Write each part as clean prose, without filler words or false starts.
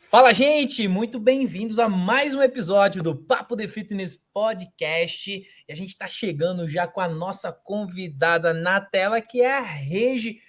Fala, gente! Muito bem-vindos a mais um episódio do Papo de Fitness Podcast. E a gente está chegando já com a nossa convidada na tela, que é a Regi,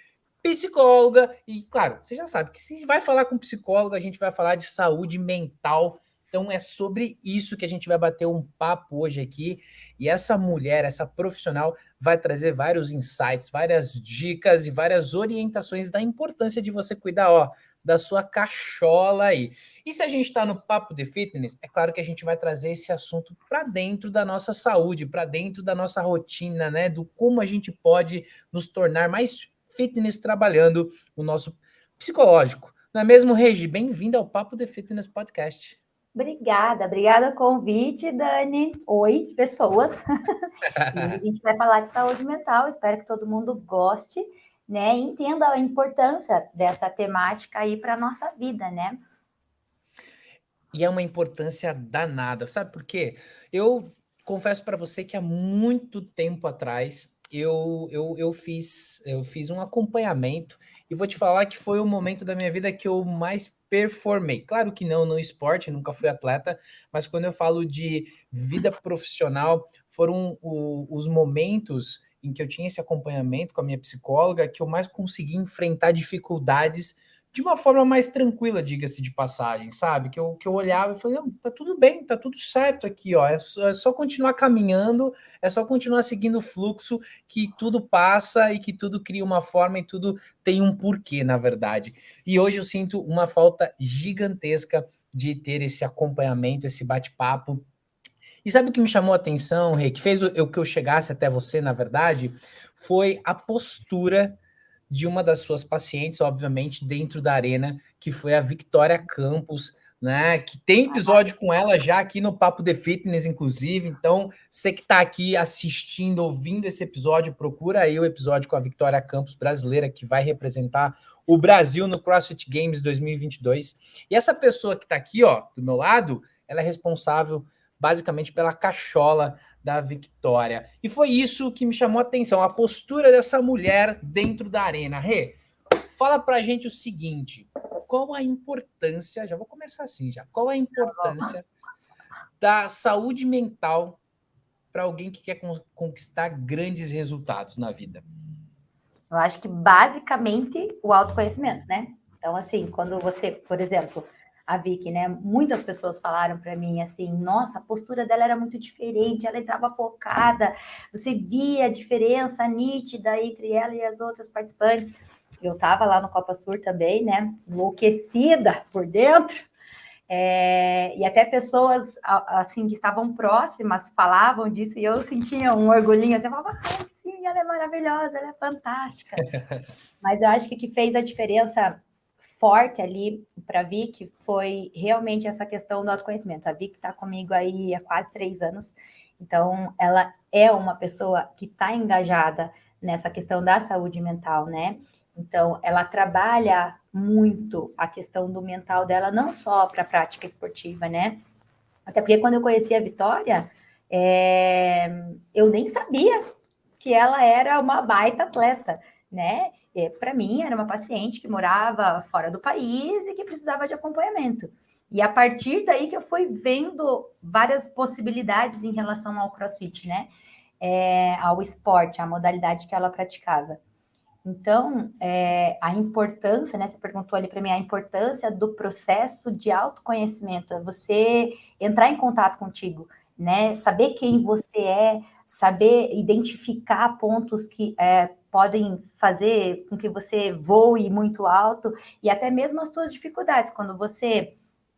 psicóloga. E, claro, você já sabe que se vai falar com psicóloga, a gente vai falar de saúde mental. Então, é sobre isso que a gente vai bater um papo hoje aqui. E essa mulher, essa profissional, vai trazer vários insights, várias dicas e várias orientações da importância de você cuidar, da sua cachola aí. E se a gente está no Papo de Fitness, é claro que a gente vai trazer esse assunto para dentro da nossa saúde, para dentro da nossa rotina, né? Do como a gente pode nos tornar mais fitness trabalhando o nosso psicológico. Não é mesmo, Regi? Bem-vinda ao Papo de Fitness Podcast. Obrigada o convite, Dani. Oi, pessoas. E hoje a gente vai falar de saúde mental. Espero que todo mundo goste, né? E entenda a importância dessa temática aí para a nossa vida, né? E é uma importância danada, sabe por quê? Eu confesso para você que há muito tempo atrás eu fiz um acompanhamento e vou te falar que foi o momento da minha vida que eu mais performei. Claro que não no esporte, nunca fui atleta, mas quando eu falo de vida profissional, foram os momentos em que eu tinha esse acompanhamento com a minha psicóloga que eu mais consegui enfrentar dificuldades de uma forma mais tranquila, diga-se de passagem, sabe? Que eu olhava e falei, não, tá tudo bem, tá tudo certo aqui, ó. É só continuar caminhando, é só continuar seguindo o fluxo, que tudo passa e que tudo cria uma forma e tudo tem um porquê, na verdade. E hoje eu sinto uma falta gigantesca de ter esse acompanhamento, esse bate-papo. E sabe o que me chamou a atenção, Rei, que fez que eu chegasse até você, na verdade, foi a postura de uma das suas pacientes, obviamente, dentro da arena, que foi a Victoria Campos, né? Que tem episódio com ela já aqui no Papo de Fitness, inclusive. Então, você que está aqui assistindo, ouvindo esse episódio, procura aí o episódio com a Victoria Campos, brasileira, que vai representar o Brasil no CrossFit Games 2022. E essa pessoa que está aqui, ó, do meu lado, ela é responsável basicamente pela cachola da Victoria. E foi isso que me chamou a atenção, a postura dessa mulher dentro da arena. Rê, fala pra gente o seguinte, qual a importância, já vou começar assim já, qual a importância da saúde mental para alguém que quer conquistar grandes resultados na vida? Eu acho que basicamente o autoconhecimento, né? Então, assim, quando você, por exemplo, a Vicky, né? Muitas pessoas falaram para mim assim, nossa, a postura dela era muito diferente, ela entrava focada, você via a diferença nítida entre ela e as outras participantes. Eu estava lá no Copa Sur também, né? Enlouquecida por dentro. E até pessoas assim que estavam próximas falavam disso e eu sentia um orgulhinho, assim, eu falava, ai, sim, ela é maravilhosa, ela é fantástica. Mas eu acho que o que fez a diferença forte ali para a Vicky foi realmente essa questão do autoconhecimento. A Vicky está comigo aí há quase 3 anos, então ela é uma pessoa que está engajada nessa questão da saúde mental, né? Então, ela trabalha muito a questão do mental dela, não só para a prática esportiva, né? Até porque quando eu conheci a Vitória, eu nem sabia que ela era uma baita atleta, né? Para mim, era uma paciente que morava fora do país e que precisava de acompanhamento. E a partir daí que eu fui vendo várias possibilidades em relação ao CrossFit, né? Ao esporte, à modalidade que ela praticava. Então, a importância, né? Você perguntou ali para mim a importância do processo de autoconhecimento, é você entrar em contato contigo, né? Saber quem você é, saber identificar pontos que podem fazer com que você voe muito alto e até mesmo as suas dificuldades. Quando você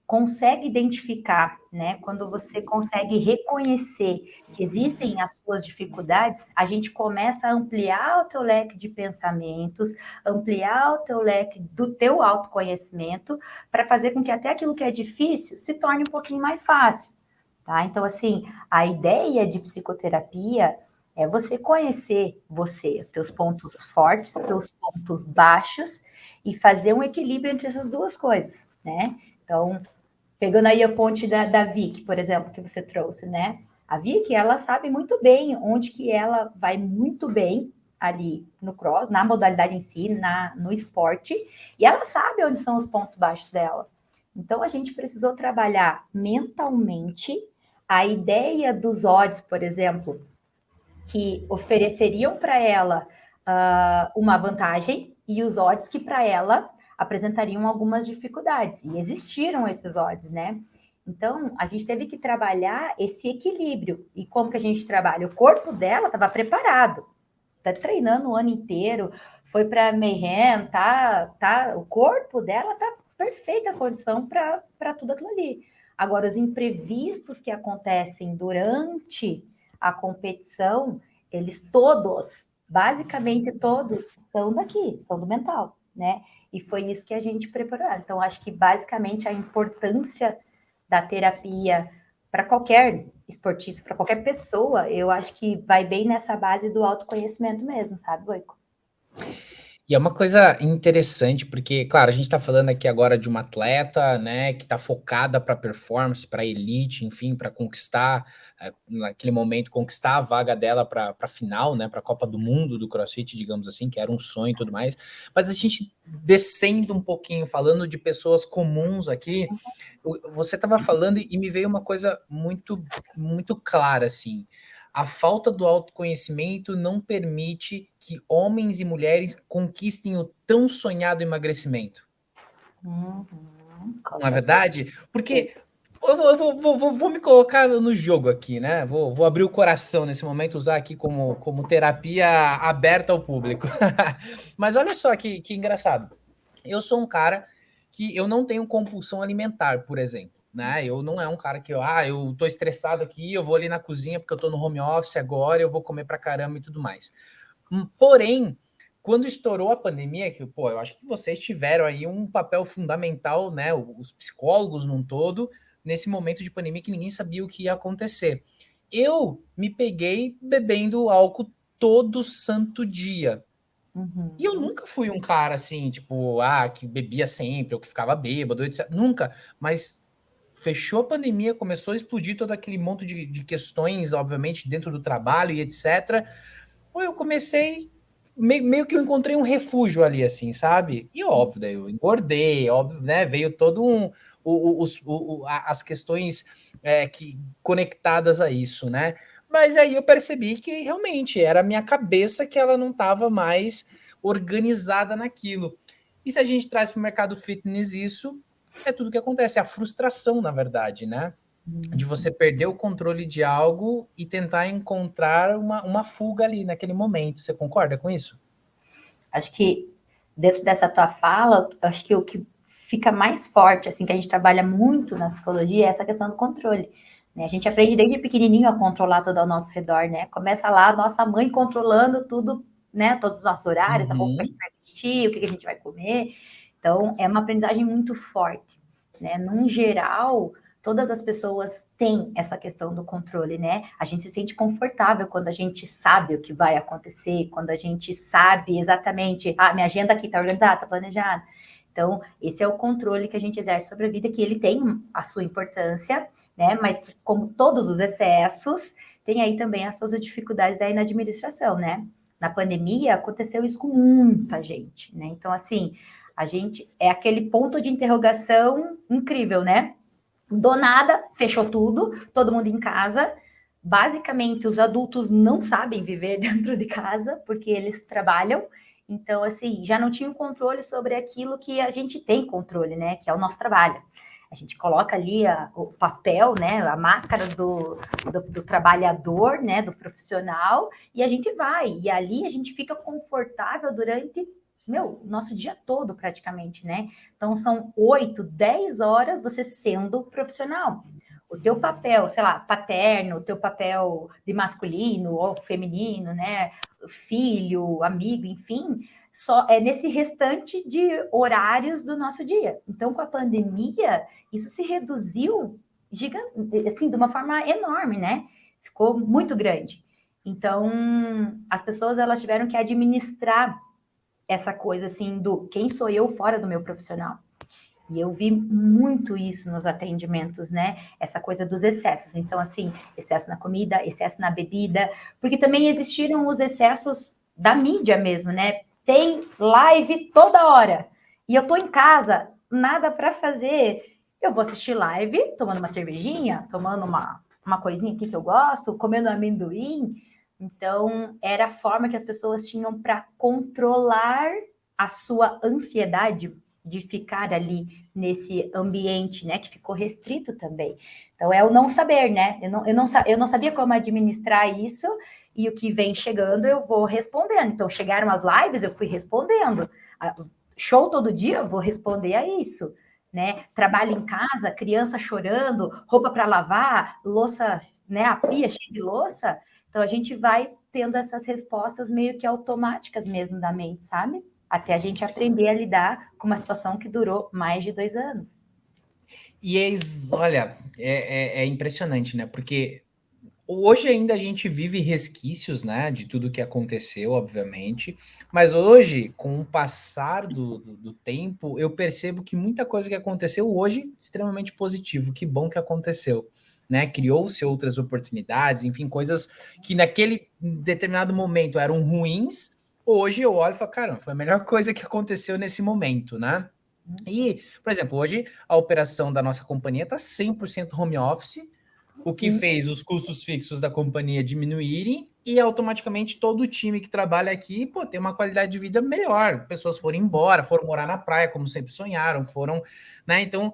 consegue identificar, né? Quando você consegue reconhecer que existem as suas dificuldades, a gente começa a ampliar o teu leque de pensamentos, ampliar o teu leque do teu autoconhecimento, para fazer com que até aquilo que é difícil se torne um pouquinho mais fácil, tá? Então, assim, a ideia de psicoterapia é você conhecer você, teus pontos fortes, teus pontos baixos, e fazer um equilíbrio entre essas duas coisas, né? Então, pegando aí a ponte da Vicky, por exemplo, que você trouxe, né? A Vicky, ela sabe muito bem onde que ela vai muito bem ali no cross, na modalidade em si, no esporte, e ela sabe onde são os pontos baixos dela. Então, a gente precisou trabalhar mentalmente a ideia dos odds, por exemplo, que ofereceriam para ela uma vantagem e os odds que para ela apresentariam algumas dificuldades. E existiram esses odds, né? Então, a gente teve que trabalhar esse equilíbrio. E como que a gente trabalha? O corpo dela estava preparado, tá treinando o ano inteiro, foi para Mayhem, o corpo dela tá perfeita condição para tudo aquilo ali. Agora, os imprevistos que acontecem durante a competição, eles todos, basicamente todos, são daqui, são do mental, né? E foi isso que a gente preparou. Então, acho que basicamente a importância da terapia para qualquer esportista, para qualquer pessoa, eu acho que vai bem nessa base do autoconhecimento mesmo, sabe, Boico? E é uma coisa interessante, porque, claro, a gente está falando aqui agora de uma atleta, né, que está focada para performance, para elite, enfim, para conquistar, naquele momento, conquistar a vaga dela para a final, né, para a Copa do Mundo do CrossFit, digamos assim, que era um sonho e tudo mais. Mas a gente descendo um pouquinho, falando de pessoas comuns aqui, você estava falando e me veio uma coisa muito, muito clara, assim. A falta do autoconhecimento não permite que homens e mulheres conquistem o tão sonhado emagrecimento. Uhum, Não é verdade? Porque eu vou me colocar no jogo aqui, né? Vou abrir o coração nesse momento, usar aqui como terapia aberta ao público. Mas olha só que engraçado. Eu sou um cara que eu não tenho compulsão alimentar, por exemplo. Né? Eu não é um cara que eu tô estressado aqui, eu vou ali na cozinha porque eu tô no home office agora, eu vou comer pra caramba e tudo mais. Porém, quando estourou a pandemia, que pô, eu acho que vocês tiveram aí um papel fundamental, né? Os psicólogos num todo, nesse momento de pandemia que ninguém sabia o que ia acontecer. Eu me peguei bebendo álcool todo santo dia. E eu uhum. nunca fui um cara assim, tipo, que bebia sempre, ou que ficava bêbado, etc. Nunca. Mas fechou a pandemia, começou a explodir todo aquele monte de questões, obviamente, dentro do trabalho e etc. Pô, eu comecei, meio que eu encontrei um refúgio ali, assim, sabe? E óbvio, daí eu engordei, óbvio, né? Veio todo as questões que conectadas a isso, né? Mas aí eu percebi que realmente era a minha cabeça que ela não estava mais organizada naquilo. E se a gente traz para o mercado fitness isso, é tudo que acontece, é a frustração, na verdade, né? De você perder o controle de algo e tentar encontrar uma fuga ali naquele momento. Você concorda com isso? Acho que dentro dessa tua fala, acho que o que fica mais forte, assim, que a gente trabalha muito na psicologia, é essa questão do controle. Né? A gente aprende desde pequenininho a controlar tudo ao nosso redor, né? Começa lá a nossa mãe controlando tudo, né? Todos os nossos horários, a roupa que a Uhum. gente vai vestir, o que a gente vai comer. Então, é uma aprendizagem muito forte, né? Num geral, todas as pessoas têm essa questão do controle, né? A gente se sente confortável quando a gente sabe o que vai acontecer, quando a gente sabe exatamente, minha agenda aqui está organizada, está planejada. Então, esse é o controle que a gente exerce sobre a vida, que ele tem a sua importância, né? Mas que, como todos os excessos, tem aí também as suas dificuldades da inadministração, né? Na pandemia aconteceu isso com muita gente, né? Então, assim, a gente é aquele ponto de interrogação incrível, né? Do nada, fechou tudo, todo mundo em casa. Basicamente, os adultos não sabem viver dentro de casa, porque eles trabalham. Então, assim, já não tinham controle sobre aquilo que a gente tem controle, né? Que é o nosso trabalho. A gente coloca ali o papel, né? A máscara do trabalhador, né? Do profissional, e a gente vai. E ali a gente fica confortável durante nosso dia todo praticamente, né? Então são 8, 10 horas você sendo profissional. O teu papel, sei lá, paterno, o teu papel de masculino ou feminino, né? Filho, amigo, enfim, só é nesse restante de horários do nosso dia. Então, com a pandemia, isso se reduziu assim, de uma forma enorme, né? Ficou muito grande. Então, as pessoas elas tiveram que administrar essa coisa assim do quem sou eu fora do meu profissional. E eu vi muito isso nos atendimentos, né? Essa coisa dos excessos. Então, assim, excesso na comida, excesso na bebida, porque também existiram os excessos da mídia mesmo, né? Tem live toda hora. E eu tô em casa, nada para fazer. Eu vou assistir live, tomando uma cervejinha, tomando uma coisinha aqui que eu gosto, comendo amendoim. Então, era a forma que as pessoas tinham para controlar a sua ansiedade de ficar ali nesse ambiente, né, que ficou restrito também. Então, é o não saber, né? Eu não sabia como administrar isso, e o que vem chegando eu vou respondendo. Então, chegaram as lives, eu fui respondendo. Show todo dia, eu vou responder a isso. Né? Trabalho em casa, criança chorando, roupa para lavar, louça, né? A pia cheia de louça. Então, a gente vai tendo essas respostas meio que automáticas mesmo da mente, sabe? Até a gente aprender a lidar com uma situação que durou mais de 2 anos. E olha, é impressionante, né? Porque hoje ainda a gente vive resquícios, né, de tudo que aconteceu, obviamente, mas hoje, com o passar do tempo, eu percebo que muita coisa que aconteceu hoje, extremamente positivo, que bom que aconteceu, né, criou-se outras oportunidades, enfim, coisas que naquele determinado momento eram ruins, hoje eu olho e falo, caramba, foi a melhor coisa que aconteceu nesse momento, né? E, por exemplo, hoje a operação da nossa companhia está 100% home office, o que fez os custos fixos da companhia diminuírem e automaticamente todo o time que trabalha aqui, pô, tem uma qualidade de vida melhor. Pessoas foram embora, foram morar na praia, como sempre sonharam, foram, né? Então,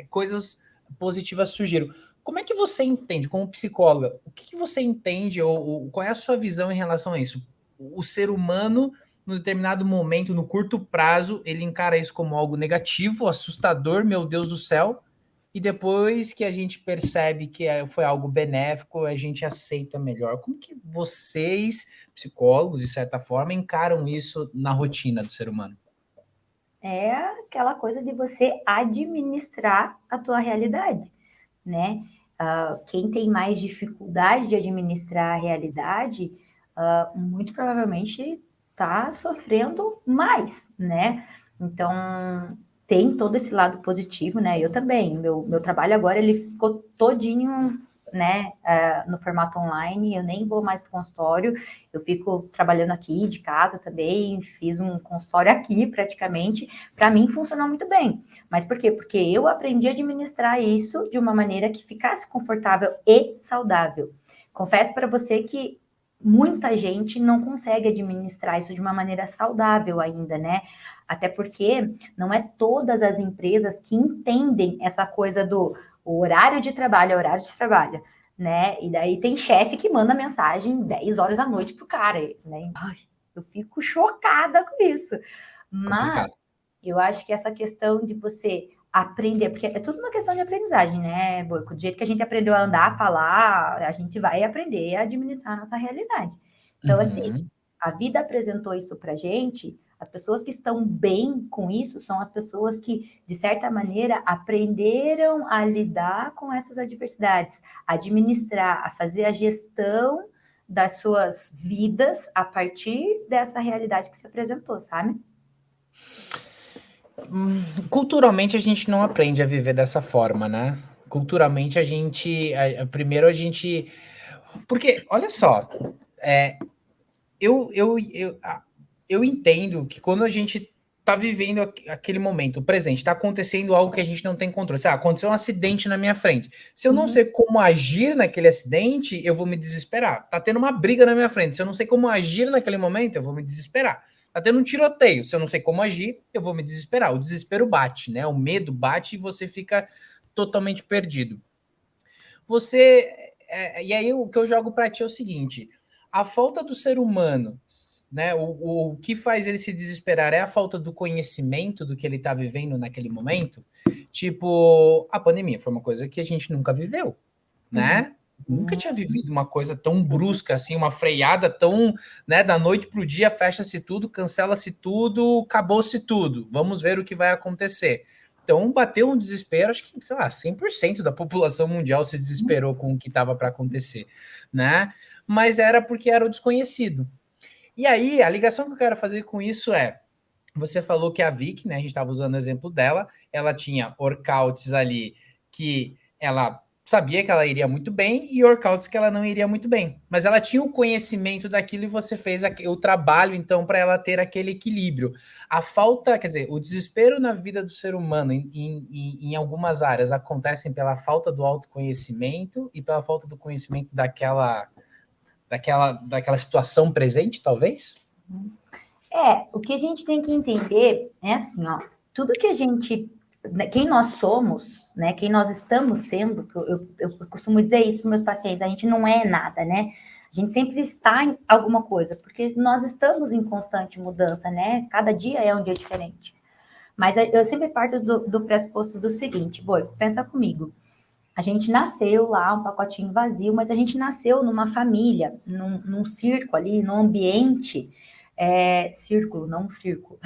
coisas positivas surgiram. Como é que você entende, como psicóloga, o que você entende ou qual é a sua visão em relação a isso? O ser humano, no determinado momento, no curto prazo, ele encara isso como algo negativo, assustador, meu Deus do céu, e depois que a gente percebe que foi algo benéfico, a gente aceita melhor. Como que vocês, psicólogos, de certa forma, encaram isso na rotina do ser humano? É aquela coisa de você administrar a tua realidade, né? Quem tem mais dificuldade de administrar a realidade, muito provavelmente está sofrendo mais, né? Então, tem todo esse lado positivo, né? Eu também, meu trabalho agora, ele ficou todinho, né, no formato online, eu nem vou mais para o consultório, eu fico trabalhando aqui de casa também, fiz um consultório aqui praticamente, para mim funcionou muito bem. Mas por quê? Porque eu aprendi a administrar isso de uma maneira que ficasse confortável e saudável. Confesso para você que muita gente não consegue administrar isso de uma maneira saudável ainda, né? Até porque não é todas as empresas que entendem essa coisa do o horário de trabalho é horário de trabalho, né? E daí tem chefe que manda mensagem 10 horas da noite pro cara, né? Ai, eu fico chocada com isso. Mas Complicado. eu acho que essa questão de você aprender, porque é tudo uma questão de aprendizagem, né, Boico? Do jeito que a gente aprendeu a andar, a falar, a gente vai aprender a administrar a nossa realidade. Então, assim, Uhum. a vida apresentou isso pra gente, as pessoas que estão bem com isso são as pessoas que, de certa maneira, aprenderam a lidar com essas adversidades, a administrar, a fazer a gestão das suas vidas a partir dessa realidade que se apresentou, sabe? Culturalmente a gente não aprende a viver dessa forma, né? Culturalmente a gente, primeiro a gente, porque olha só, é, eu, eu, eu, eu entendo que quando a gente tá vivendo aquele momento, o presente, tá acontecendo algo que a gente não tem controle. Aconteceu um acidente na minha frente. Se eu não Uhum. sei como agir naquele acidente, eu vou me desesperar. Tá tendo uma briga na minha frente. Se eu não sei como agir naquele momento, eu vou me desesperar. Tá tendo um tiroteio. Se eu não sei como agir, eu vou me desesperar. O desespero bate, né? O medo bate e você fica totalmente perdido. Você. E aí o que eu jogo para ti é o seguinte: a falta do ser humano, né? O que faz ele se desesperar é a falta do conhecimento do que ele está vivendo naquele momento. Tipo, a pandemia foi uma coisa que a gente nunca viveu, Uhum. né? Nunca tinha vivido uma coisa tão brusca assim, uma freada tão, né, da noite pro dia, fecha-se tudo, cancela-se tudo, acabou-se tudo. Vamos ver o que vai acontecer. Então, bateu um desespero, acho que, sei lá, 100% da população mundial se desesperou com o que estava para acontecer, né? Mas era porque era o desconhecido. E aí, a ligação que eu quero fazer com isso é, você falou que a Vic, né, a gente estava usando o exemplo dela, ela tinha workouts ali que ela sabia que ela iria muito bem e workouts que ela não iria muito bem. Mas ela tinha o conhecimento daquilo e você fez o trabalho, então, para ela ter aquele equilíbrio. A falta, quer dizer, o desespero na vida do ser humano em algumas áreas acontecem pela falta do autoconhecimento e pela falta do conhecimento daquela situação presente, talvez? O que a gente tem que entender é assim, ó, tudo que a gente, quem nós somos, né, quem nós estamos sendo, eu costumo dizer isso para meus pacientes, a gente não é nada, né? A gente sempre está em alguma coisa, porque nós estamos em constante mudança, né? Cada dia é um dia diferente. Mas eu sempre parto do pressuposto do seguinte, Boi, pensa comigo. A gente nasceu lá, um pacotinho vazio, mas a gente nasceu numa família, num círculo ali, num ambiente, círculo, não um círculo.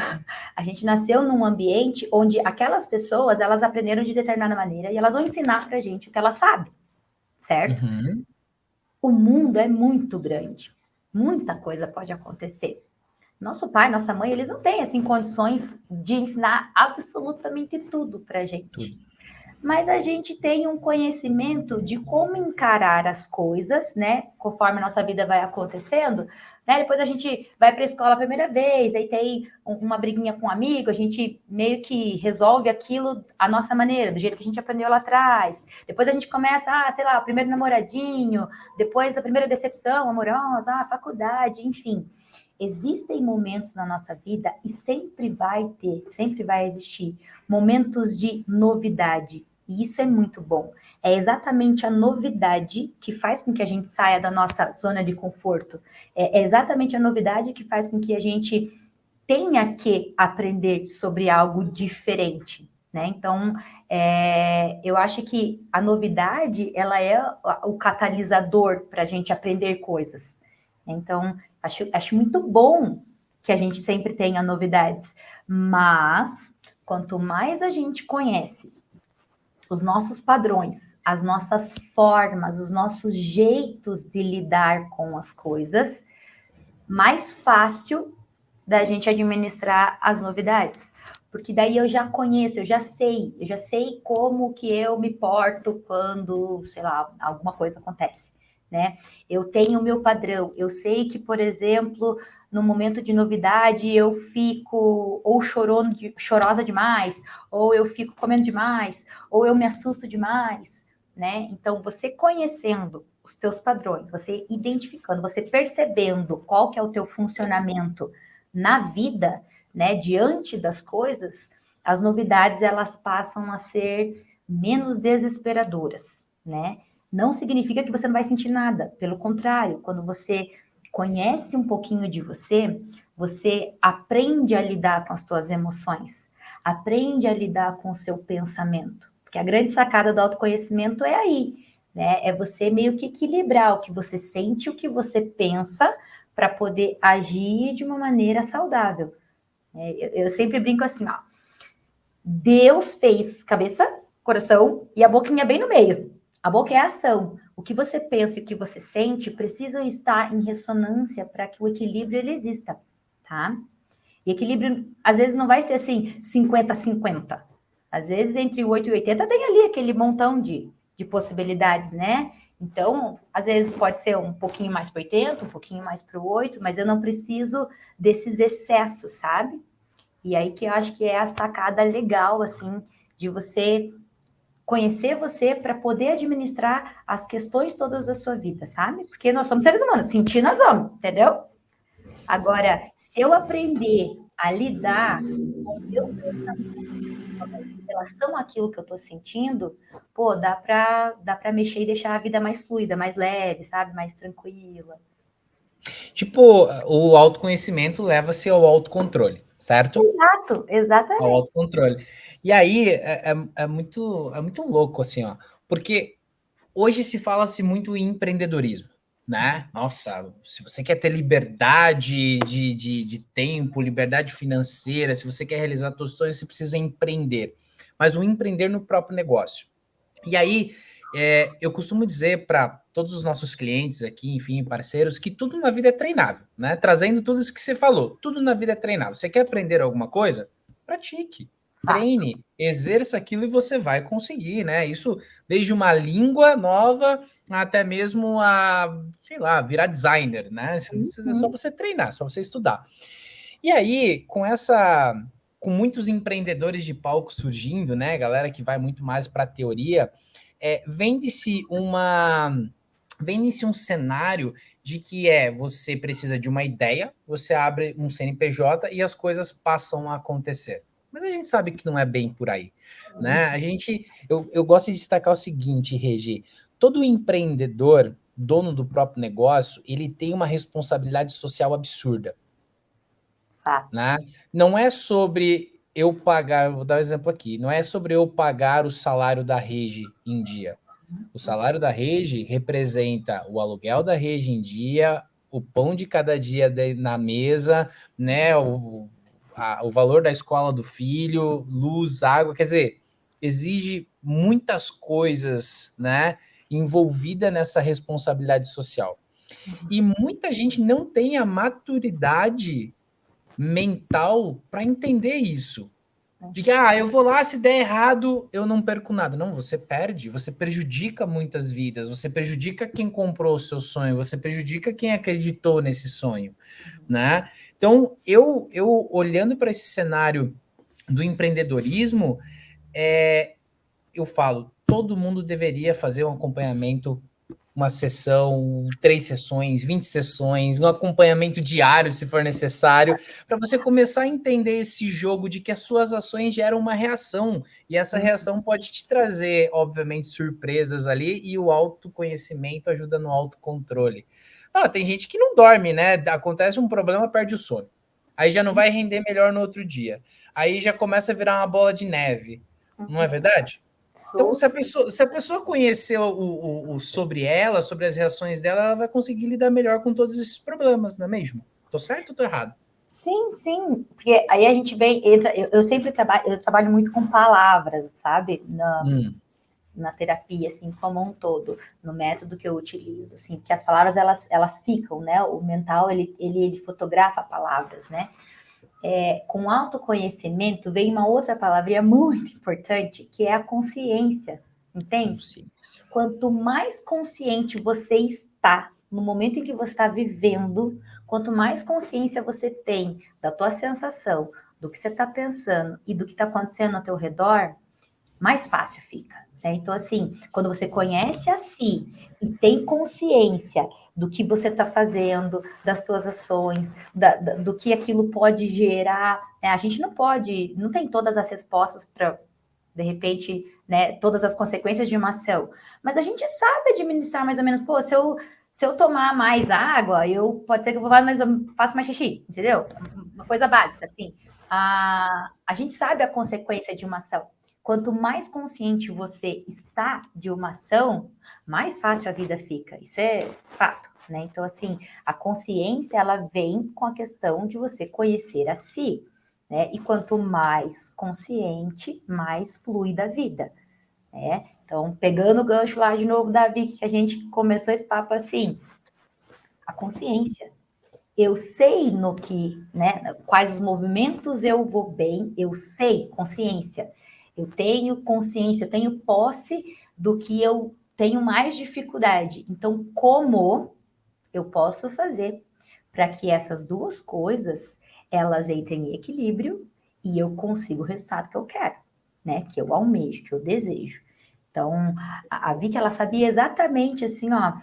A gente nasceu num ambiente onde aquelas pessoas, elas aprenderam de determinada maneira e elas vão ensinar pra gente o que elas sabem, certo? Uhum. O mundo é muito grande, muita coisa pode acontecer. Nosso pai, nossa mãe, eles não têm, assim, condições de ensinar absolutamente tudo pra gente. Tudo. Mas a gente tem um conhecimento de como encarar as coisas, né? Conforme a nossa vida vai acontecendo, né? Depois a gente vai para a escola a primeira vez, aí tem uma briguinha com um amigo, a gente meio que resolve aquilo à nossa maneira, do jeito que a gente aprendeu lá atrás. Depois a gente começa, sei lá, o primeiro namoradinho, depois a primeira decepção amorosa, a faculdade, enfim. Existem momentos na nossa vida e sempre vai existir momentos de novidade. E isso é muito bom. É exatamente a novidade que faz com que a gente saia da nossa zona de conforto. É exatamente a novidade que faz com que a gente tenha que aprender sobre algo diferente, né? Então, eu acho que a novidade, ela é o catalisador para a gente aprender coisas. Então, acho muito bom que a gente sempre tenha novidades, mas quanto mais a gente conhece os nossos padrões, as nossas formas, os nossos jeitos de lidar com as coisas, mais fácil da gente administrar as novidades. Porque daí eu já conheço, eu já sei como que eu me porto quando, sei lá, alguma coisa acontece, né? Eu tenho o meu padrão, eu sei que, por exemplo, no momento de novidade eu fico ou chorosa demais, ou eu fico comendo demais, ou eu me assusto demais, né? Então, você conhecendo os teus padrões, você identificando, você percebendo qual que é o teu funcionamento na vida, né, diante das coisas, as novidades elas passam a ser menos desesperadoras, né? Não significa que você não vai sentir nada, pelo contrário, quando você conhece um pouquinho de você, você aprende a lidar com as suas emoções, aprende a lidar com o seu pensamento, porque a grande sacada do autoconhecimento é aí, né? É você meio que equilibrar o que você sente, o que você pensa, para poder agir de uma maneira saudável. Eu sempre brinco assim, ó. Deus fez cabeça, coração e a boquinha bem no meio. A boca é a ação. O que você pensa e o que você sente precisam estar em ressonância para que o equilíbrio ele exista, tá? E equilíbrio, às vezes, não vai ser assim 50-50. Às vezes, entre o 8 e 80 tem ali aquele montão de possibilidades, né? Então, às vezes pode ser um pouquinho mais para 80, um pouquinho mais para o 8, mas eu não preciso desses excessos, sabe? E aí que eu acho que é a sacada legal, assim, de você conhecer você para poder administrar as questões todas da sua vida, sabe? Porque nós somos seres humanos, sentir nós vamos, entendeu? Agora, se eu aprender a lidar com o meu pensamento em relação àquilo que eu estou sentindo, pô, dá para mexer e deixar a vida mais fluida, mais leve, sabe? Mais tranquila. Tipo, o autoconhecimento leva-se ao autocontrole, certo? Exato, Ao exatamente. autocontrole. E aí é muito louco, assim, ó, porque hoje se fala-se muito em empreendedorismo, né? Nossa, se você quer ter liberdade de tempo, liberdade financeira, se você quer realizar suas sonhos, você precisa empreender. Mas o empreender no próprio negócio. E aí, eu costumo dizer para todos os nossos clientes aqui, enfim, parceiros, que tudo na vida é treinável, né? Trazendo tudo isso que você falou, tudo na vida é treinável. Você quer aprender alguma coisa? Pratique. Fato. treine, exerça aquilo e você vai conseguir, né? Isso desde uma língua nova até mesmo a, sei lá, virar designer, né? É só Uhum. você treinar, é só você estudar. E aí, com muitos empreendedores de palco surgindo, né, galera que vai muito mais para a teoria, vende-se um cenário de que você precisa de uma ideia, você abre um CNPJ e as coisas passam a acontecer. Mas a gente sabe que não é bem por aí, né? Eu gosto de destacar o seguinte, Regi, todo empreendedor, dono do próprio negócio, ele tem uma responsabilidade social absurda, Fato. né? Não é sobre eu pagar, vou dar um exemplo aqui, não é sobre eu pagar o salário da Regi em dia. O salário da Regi representa o aluguel da Regi em dia, o pão de cada dia na mesa, né? O valor da escola do filho, luz, água, quer dizer, exige muitas coisas, né? Envolvida nessa responsabilidade social. E muita gente não tem a maturidade mental para entender isso. De que, eu vou lá, se der errado, eu não perco nada. Não, você perde, você prejudica muitas vidas, você prejudica quem comprou o seu sonho, você prejudica quem acreditou nesse sonho, né? Então, eu olhando para esse cenário do empreendedorismo, eu falo, todo mundo deveria fazer um acompanhamento, uma sessão, 3 sessões, 20 sessões, um acompanhamento diário, se for necessário, para você começar a entender esse jogo de que as suas ações geram uma reação, e essa reação pode te trazer, obviamente, surpresas ali, e o autoconhecimento ajuda no autocontrole. Tem gente que não dorme, né? Acontece um problema, perde o sono. Aí já não vai render melhor no outro dia. Aí já começa a virar uma bola de neve. Não é verdade? Então, Sou. se a pessoa conhecer sobre ela, sobre as reações dela, ela vai conseguir lidar melhor com todos esses problemas, não é mesmo? Tô certo ou tô errado? Sim, sim, porque aí a gente entra, eu sempre trabalho muito com palavras, sabe? Na terapia, assim, como um todo, no método que eu utilizo, assim, porque as palavras, elas ficam, né? O mental, ele fotografa palavras, né? Com autoconhecimento vem uma outra palavrinha muito importante, que é a consciência, entende? Consciência. Quanto mais consciente você está no momento em que você está vivendo, quanto mais consciência você tem da tua sensação, do que você está pensando e do que está acontecendo ao teu redor, mais fácil fica. Né? Então, assim, quando você conhece a si e tem consciência do que você está fazendo, das tuas ações, do que aquilo pode gerar, né? A gente não tem todas as respostas para, de repente, né, todas as consequências de uma ação, mas a gente sabe administrar mais ou menos, pô, se eu tomar mais água, pode ser que eu faça mais xixi, entendeu? Uma coisa básica, assim. A gente sabe a consequência de uma ação. Quanto mais consciente você está de uma ação, mais fácil a vida fica. Isso é fato, né? Então, assim, a consciência, ela vem com a questão de você conhecer a si, né? E quanto mais consciente, mais flui da vida, né? Então, pegando o gancho lá de novo, Davi, que a gente começou esse papo assim, a consciência. Eu sei no que, né? Quais os movimentos eu vou bem, eu sei, consciência. Eu tenho consciência, eu tenho posse do que eu tenho mais dificuldade. Então, como eu posso fazer para que essas duas coisas elas entrem em equilíbrio e eu consiga o resultado que eu quero, né? Que eu almejo, que eu desejo. Então, a Vicky, ela sabia exatamente assim, ó,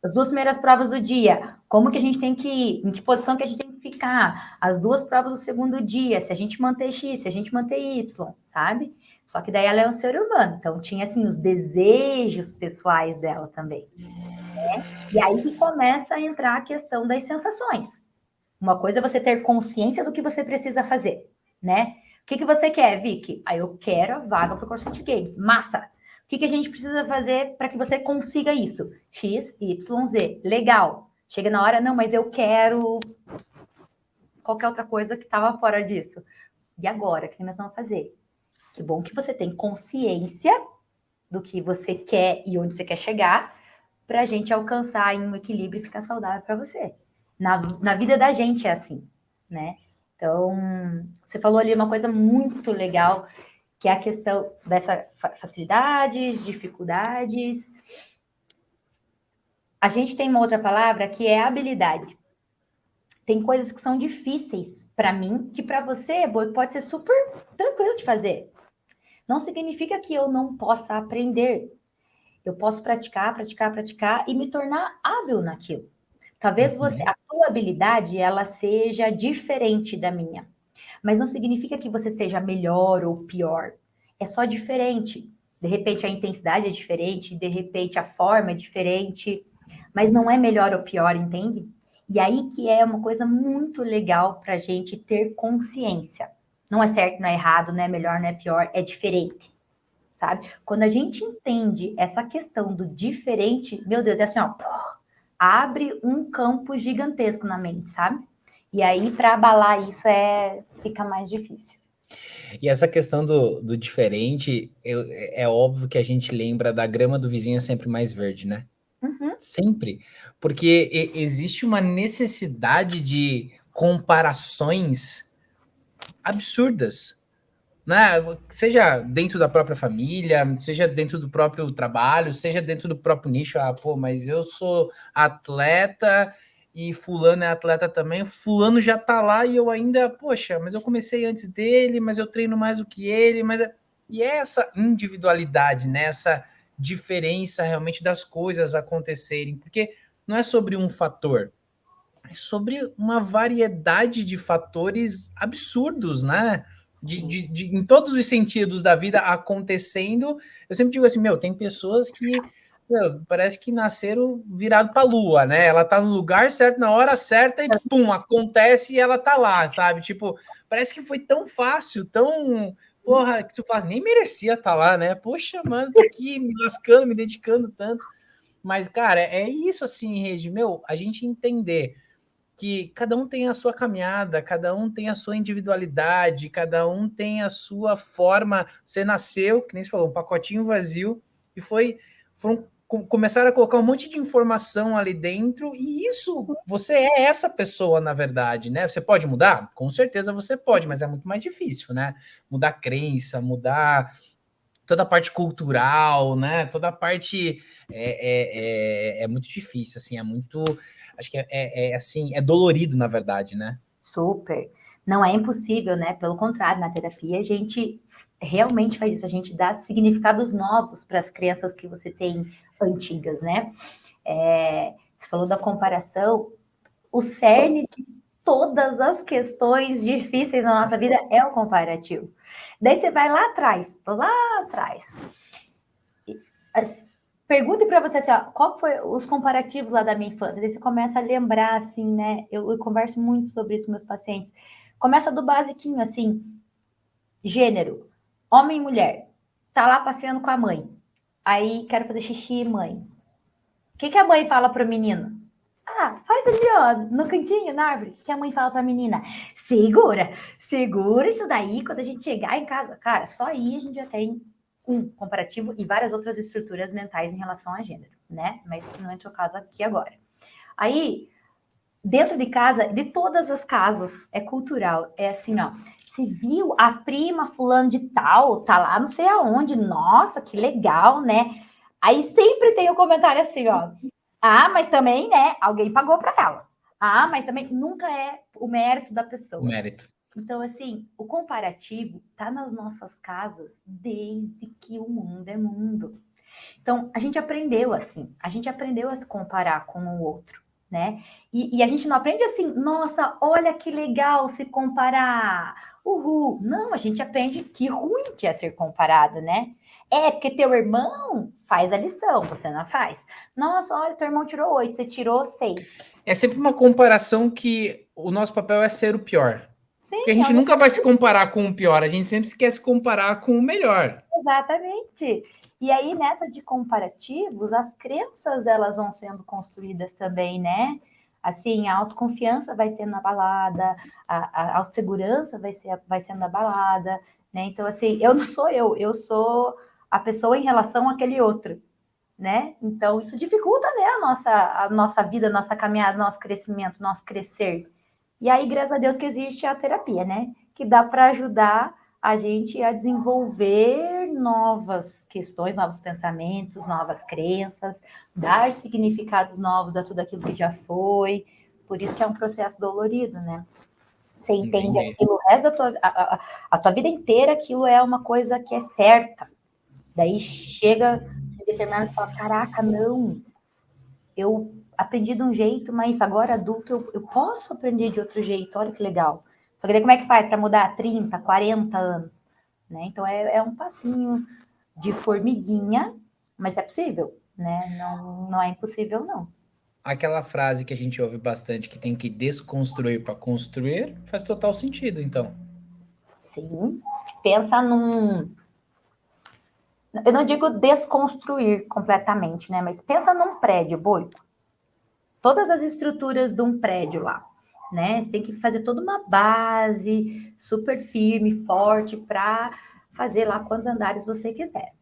as duas primeiras provas do dia, como que a gente tem que ir, em que posição que a gente tem que ficar, as duas provas do segundo dia, se a gente manter X, se a gente manter Y, sabe? Só que daí ela é um ser humano, então tinha assim os desejos pessoais dela também. E aí que começa a entrar a questão das sensações. Uma coisa é você ter consciência do que você precisa fazer, né? O que você quer, Vicky? Eu quero a vaga para o CrossFit Games. Massa! O que a gente precisa fazer para que você consiga isso? X, Y, Z. Legal. Chega na hora, não, mas eu quero qualquer outra coisa que estava fora disso. E agora, o que nós vamos fazer? Que bom que você tem consciência do que você quer e onde você quer chegar, para a gente alcançar um equilíbrio e ficar saudável para você. Na vida da gente é assim, né? Então, você falou ali uma coisa muito legal, que é a questão dessa facilidades, dificuldades. A gente tem uma outra palavra que é habilidade. Tem coisas que são difíceis para mim, que para você pode ser super tranquilo de fazer. Não significa que eu não possa aprender. Eu posso praticar, praticar, praticar e me tornar hábil naquilo. Talvez a tua habilidade, ela seja diferente da minha. Mas não significa que você seja melhor ou pior. É só diferente. De repente a intensidade é diferente, de repente a forma é diferente, mas não é melhor ou pior, entende? E aí que é uma coisa muito legal para a gente ter consciência. Não é certo, não é errado, não é melhor, não é pior, é diferente, sabe? Quando a gente entende essa questão do diferente, meu Deus, é assim, ó, abre um campo gigantesco na mente, sabe? E aí, para abalar isso, fica mais difícil. E essa questão do diferente, é óbvio que a gente lembra da grama do vizinho é sempre mais verde, né? Uhum. Sempre. Porque existe uma necessidade de comparações absurdas, né? Seja dentro da própria família, seja dentro do próprio trabalho, seja dentro do próprio nicho. Ah, pô, mas eu sou atleta e fulano é atleta também. Fulano já tá lá e eu ainda, poxa, mas eu comecei antes dele, mas eu treino mais do que ele, e é essa individualidade, né? Essa diferença realmente das coisas acontecerem, porque não é sobre um fator, é sobre uma variedade de fatores absurdos, né? Em todos os sentidos da vida acontecendo. Eu sempre digo assim, tem pessoas que parece que nasceram virado para a lua, né? Ela tá no lugar certo, na hora certa, e pum, acontece e ela tá lá, sabe? Tipo, parece que foi tão fácil, tão. Porra, que tu faz, nem merecia estar lá, né? Poxa, mano, tô aqui me lascando, me dedicando tanto. Mas, cara, é isso assim, Regi, a gente entender que cada um tem a sua caminhada, cada um tem a sua individualidade, cada um tem a sua forma. Você nasceu, que nem você falou, um pacotinho vazio, e começaram a colocar um monte de informação ali dentro, e isso, você é essa pessoa, na verdade, né? Você pode mudar? Com certeza você pode, mas é muito mais difícil, né? Mudar crença, mudar toda a parte cultural, né? Toda a parte é muito difícil, assim, é muito. Acho que assim, é dolorido, na verdade, né? Super. Não é impossível, né? Pelo contrário, na terapia a gente realmente faz isso, a gente dá significados novos para as crenças que você tem antigas, né? Você falou da comparação, o cerne de todas as questões difíceis na nossa vida é o comparativo. Daí você vai lá atrás. Pergunte para você assim, ó, qual foi os comparativos lá da minha infância? Daí você começa a lembrar, assim, né? Eu converso muito sobre isso com meus pacientes. Começa do basiquinho, assim, gênero, homem e mulher. Tá lá passeando com a mãe. Aí, quero fazer xixi, mãe. O que a mãe fala pro menino? Ah, faz ali, ó, no cantinho, na árvore. O que a mãe fala pra menina? Segura isso daí quando a gente chegar em casa. Cara, só aí a gente já tem um comparativo e várias outras estruturas mentais em relação a gênero, né? Mas que não entra o caso aqui agora. Aí, dentro de casa, de todas as casas, é cultural. É assim, ó. Você viu a prima fulano de tal, tá lá não sei aonde. Nossa, que legal, né? Aí sempre tem o um comentário assim, ó. Ah, mas também, né? Alguém pagou para ela. Ah, mas também nunca é o mérito da pessoa. O mérito. Então, assim, o comparativo tá nas nossas casas desde que o mundo é mundo. Então, a gente aprendeu assim, a gente aprendeu a se comparar com o outro, né? E a gente não aprende assim, nossa, olha que legal se comparar, uhul. Não, a gente aprende que ruim que é ser comparado, né? É, porque teu irmão faz a lição, você não faz. Nossa, olha, teu irmão tirou 8, você tirou 6. É sempre uma comparação que o nosso papel é ser o pior. Sim, Porque a gente nunca vai se comparar com o pior, a gente sempre quer se comparar com o melhor. Exatamente. E aí, nessa de comparativos, as crenças, elas vão sendo construídas também, né? Assim, a autoconfiança vai sendo abalada, a autossegurança vai sendo abalada, né? Então, assim, eu não sou eu sou a pessoa em relação àquele outro, né? Então, isso dificulta, né, a nossa vida, a nossa caminhada, nosso crescimento, nosso crescer, E aí, graças a Deus que existe a terapia, né? Que dá para ajudar a gente a desenvolver novas questões, novos pensamentos, novas crenças, dar significados novos a tudo aquilo que já foi. Por isso que é um processo dolorido, né? Você entende Entendi. aquilo, o resto da a tua vida inteira, aquilo é uma coisa que é certa. Daí chega em determinado momento e fala, caraca, não, eu aprendi de um jeito, mas agora adulto eu posso aprender de outro jeito, olha que legal. Só que daí como é que faz para mudar 30, 40 anos? Né? Então é um passinho de formiguinha, mas é possível, né? Não, não é impossível, não. Aquela frase que a gente ouve bastante, que tem que desconstruir para construir, faz total sentido, então. Sim. Pensa num. Eu não digo desconstruir completamente, né? Mas pensa num prédio, boi. Todas as estruturas de um prédio lá, né? Você tem que fazer toda uma base super firme, forte, para fazer lá quantos andares você quiser.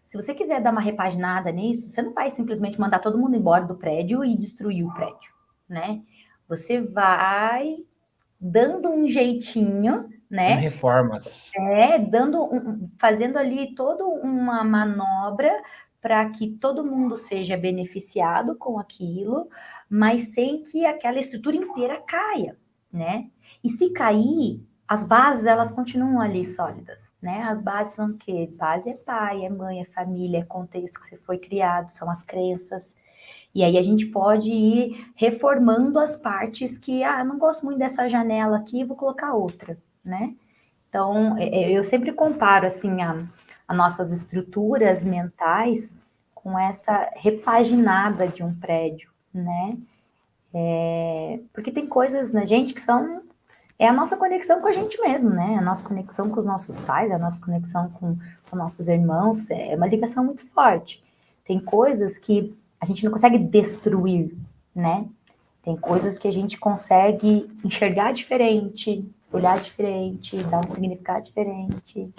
Se você quiser dar uma repaginada nisso, você não vai simplesmente mandar todo mundo embora do prédio e destruir o prédio, né? Você vai dando um jeitinho, Fazendo né? reformas. Fazendo ali toda uma manobra para que todo mundo seja beneficiado com aquilo, mas sem que aquela estrutura inteira caia, né? E se cair, as bases elas continuam ali sólidas, né? As bases são o quê? Base é pai, é mãe, é família, é contexto que você foi criado, são as crenças. E aí a gente pode ir reformando as partes que, eu não gosto muito dessa janela aqui, vou colocar outra, né? Então, eu sempre comparo assim a nossas estruturas mentais com essa repaginada de um prédio, né? Porque tem coisas na gente que são a nossa conexão com a gente mesmo, né? A nossa conexão com os nossos pais, a nossa conexão com nossos irmãos, é uma ligação muito forte. Tem coisas que a gente não consegue destruir, né? Tem coisas que a gente consegue enxergar diferente, olhar diferente, dar um significado diferente.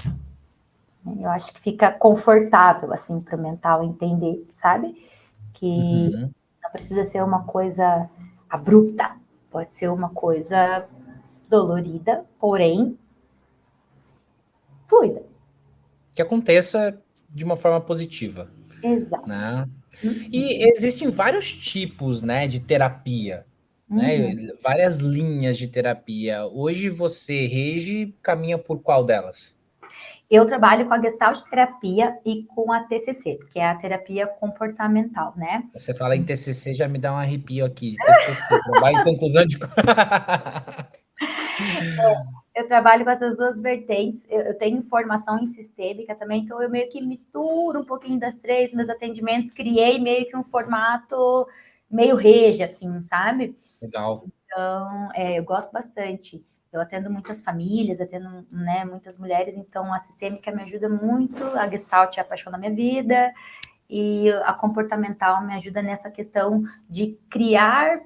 Eu acho que fica confortável, assim, para o mental entender, sabe? Que Uhum. não precisa ser uma coisa abrupta, pode ser uma coisa dolorida, porém fluida. Que aconteça de uma forma positiva, Exato. né? Uhum. E existem vários tipos, né, de terapia, né? Uhum. Várias linhas de terapia. Hoje você rege, caminha por qual delas? Eu trabalho com a Gestalt terapia e com a TCC, que é a terapia comportamental, né? Você fala em TCC, já me dá um arrepio aqui. TCC, trabalho em conclusão de. Eu trabalho com essas duas vertentes. Eu tenho formação em sistêmica também, então eu meio que misturo um pouquinho das três meus atendimentos, criei meio que um formato meio rege, assim, sabe? Legal. Então, eu gosto bastante. Eu atendo muitas famílias, atendo, né, muitas mulheres, então a sistêmica me ajuda muito, a Gestalt é a paixão da minha vida, e a comportamental me ajuda nessa questão de criar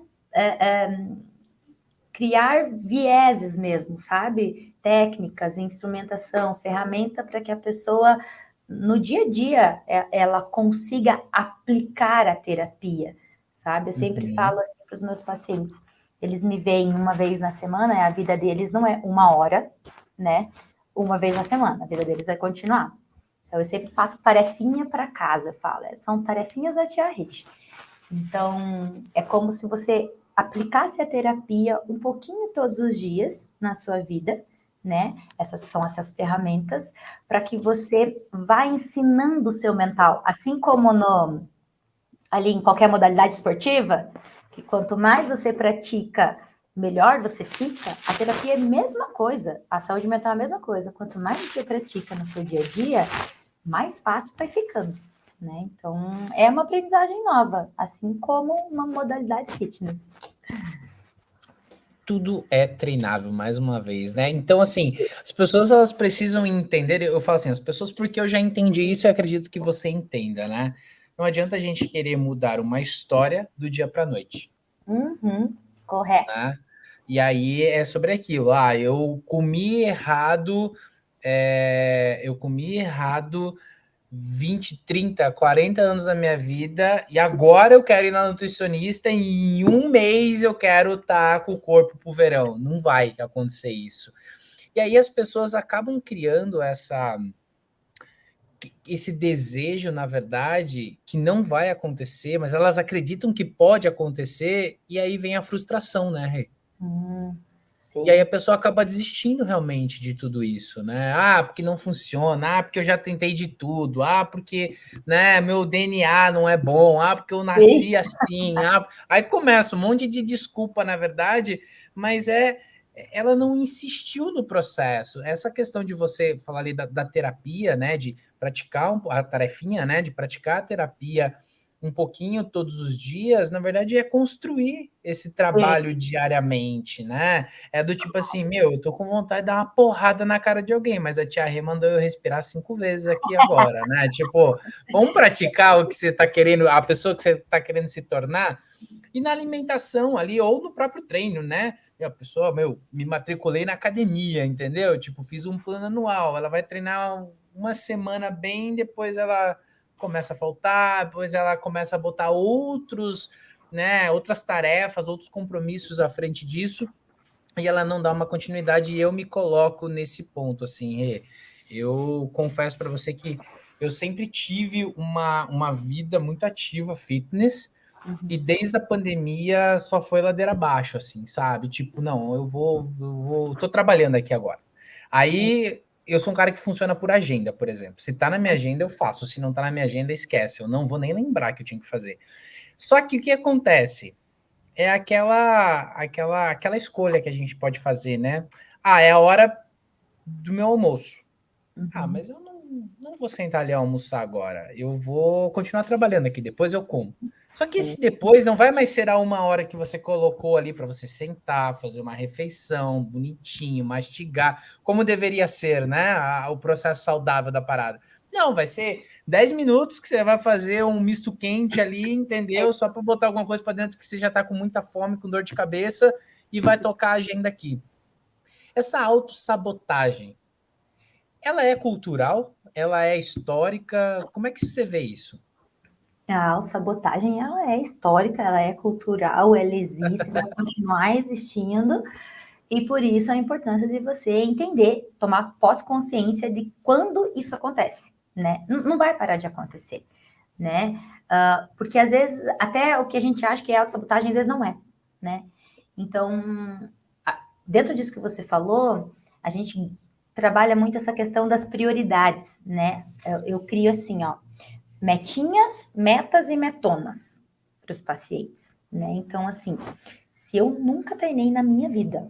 vieses mesmo, sabe? Técnicas, instrumentação, ferramenta para que a pessoa, no dia a dia, ela consiga aplicar a terapia, sabe? Eu sempre falo Uhum. assim para os meus pacientes, eles me veem uma vez na semana, a vida deles não é uma hora, né? Uma vez na semana, a vida deles vai continuar. Então, eu sempre faço tarefinha para casa, falo. São tarefinhas da tia Rich. Então, é como se você aplicasse a terapia um pouquinho todos os dias na sua vida, né? Essas são essas ferramentas para que você vá ensinando o seu mental, assim como ali em qualquer modalidade esportiva, que quanto mais você pratica, melhor você fica. A terapia é a mesma coisa, a saúde mental é a mesma coisa. Quanto mais você pratica no seu dia a dia, mais fácil vai ficando, né? Então, é uma aprendizagem nova, assim como uma modalidade fitness. Tudo é treinável, mais uma vez, né? Então, assim, as pessoas elas precisam entender. Eu falo assim, as pessoas, porque eu já entendi isso e acredito que você entenda, né? Não adianta a gente querer mudar uma história do dia para a noite, Uhum, correto. né? E aí é sobre aquilo. Eu comi errado, eu comi errado 20, 30, 40 anos da minha vida e agora eu quero ir na nutricionista e em um mês eu quero estar com o corpo pro verão. Não vai acontecer isso. E aí as pessoas acabam criando esse desejo, na verdade, que não vai acontecer, mas elas acreditam que pode acontecer, e aí vem a frustração, né, Rê? E aí Sim. a pessoa acaba desistindo realmente de tudo isso, né? Ah, porque não funciona, ah, porque eu já tentei de tudo, ah, porque, né, meu DNA não é bom, ah, porque eu nasci Sim. assim, ah, aí começa um monte de desculpa, na verdade, mas ela não insistiu no processo. Essa questão de você falar ali da terapia, né, de praticar a tarefinha, né, de praticar a terapia um pouquinho todos os dias, na verdade é construir esse trabalho diariamente, né? É do tipo assim, meu, eu tô com vontade de dar uma porrada na cara de alguém, mas a tia Rê mandou eu respirar 5 vezes aqui agora, né? Tipo, vamos praticar o que você tá querendo, a pessoa que você tá querendo se tornar, e na alimentação ali, ou no próprio treino, né? A pessoa, meu, me matriculei na academia, entendeu? Tipo, fiz um plano anual, ela vai treinar uma semana bem, depois ela começa a faltar, depois ela começa a botar outros, né, outras tarefas, outros compromissos à frente disso, e ela não dá uma continuidade, e eu me coloco nesse ponto, assim, eu confesso para você que eu sempre tive uma vida muito ativa, fitness, e desde a pandemia só foi ladeira abaixo, assim, sabe? Tipo, não, tô trabalhando aqui agora. Aí eu sou um cara que funciona por agenda, por exemplo. Se tá na minha agenda, eu faço. Se não tá na minha agenda, esquece. Eu não vou nem lembrar que eu tinha que fazer. Só que o que acontece? É aquela escolha que a gente pode fazer, né? Ah, é a hora do meu almoço. Ah, Uhum. mas eu não vou sentar ali a almoçar agora. Eu vou continuar trabalhando aqui, depois eu como. Só que Sim. esse depois não vai mais ser a uma hora que você colocou ali para você sentar, fazer uma refeição bonitinho, mastigar, como deveria ser, né? O processo saudável da parada. Não, vai ser 10 minutos que você vai fazer um misto quente ali, entendeu? Só para botar alguma coisa para dentro que você já está com muita fome, com dor de cabeça e vai tocar a agenda aqui. Essa autossabotagem, ela é cultural? Ela é histórica? Como é que você vê isso? A sabotagem, ela é histórica, ela é cultural, ela existe, vai continuar existindo, e por isso a importância de você entender, tomar pós-consciência de quando isso acontece, né? Não vai parar de acontecer, né? Porque às vezes, até o que a gente acha que é autossabotagem, às vezes não é, né? Então, dentro disso que você falou, a gente trabalha muito essa questão das prioridades, né? Eu crio assim, ó, metinhas, metas e metonas para os pacientes, né? Então, assim, se eu nunca treinei na minha vida,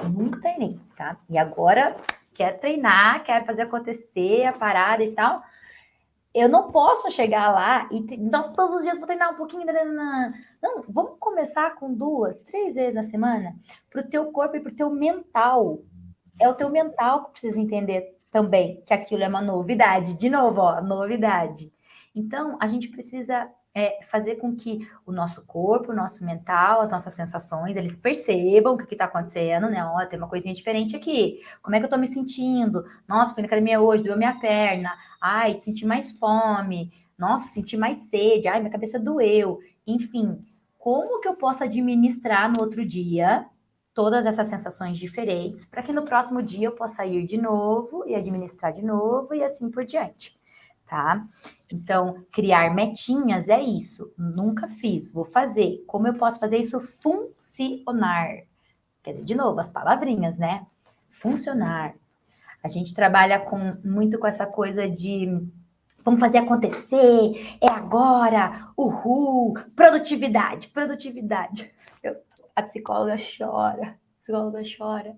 nunca treinei, tá? E agora quero treinar, quero fazer acontecer a parada e tal, eu não posso chegar lá e nós todos os dias vou treinar um pouquinho. Não, vamos começar com 2, 3 vezes na semana para o teu corpo e para o teu mental. É o teu mental que precisa entender também que aquilo é uma novidade. De novo, ó, novidade. Então, a gente precisa fazer com que o nosso corpo, o nosso mental, as nossas sensações, eles percebam o que está acontecendo, né? Ó, tem uma coisinha diferente aqui. Como é que eu tô me sentindo? Nossa, fui na academia hoje, doeu minha perna. Ai, senti mais fome. Nossa, senti mais sede. Ai, minha cabeça doeu. Enfim, como que eu posso administrar no outro dia todas essas sensações diferentes, para que no próximo dia eu possa ir de novo e administrar de novo e assim por diante, tá? Então, criar metinhas é isso. Nunca fiz, vou fazer. Como eu posso fazer isso funcionar? Quer dizer, de novo, as palavrinhas, né? Funcionar. A gente trabalha muito com essa coisa de vamos fazer acontecer, é agora, uhul, produtividade, produtividade. A psicóloga chora, a psicóloga chora.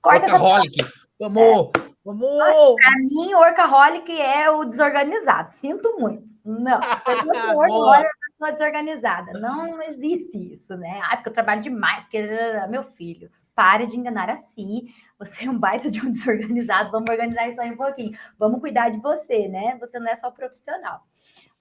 Corta essa. Workaholic. Vamos! Vamos! Pra mim, o workaholic é o desorganizado. Sinto muito. Não. O workaholic Boa! é a pessoa desorganizada. Não existe isso, né? Ah, porque eu trabalho demais. Porque, meu filho, pare de enganar a si. Você é um baita de um desorganizado. Vamos organizar isso aí um pouquinho. Vamos cuidar de você, né? Você não é só profissional.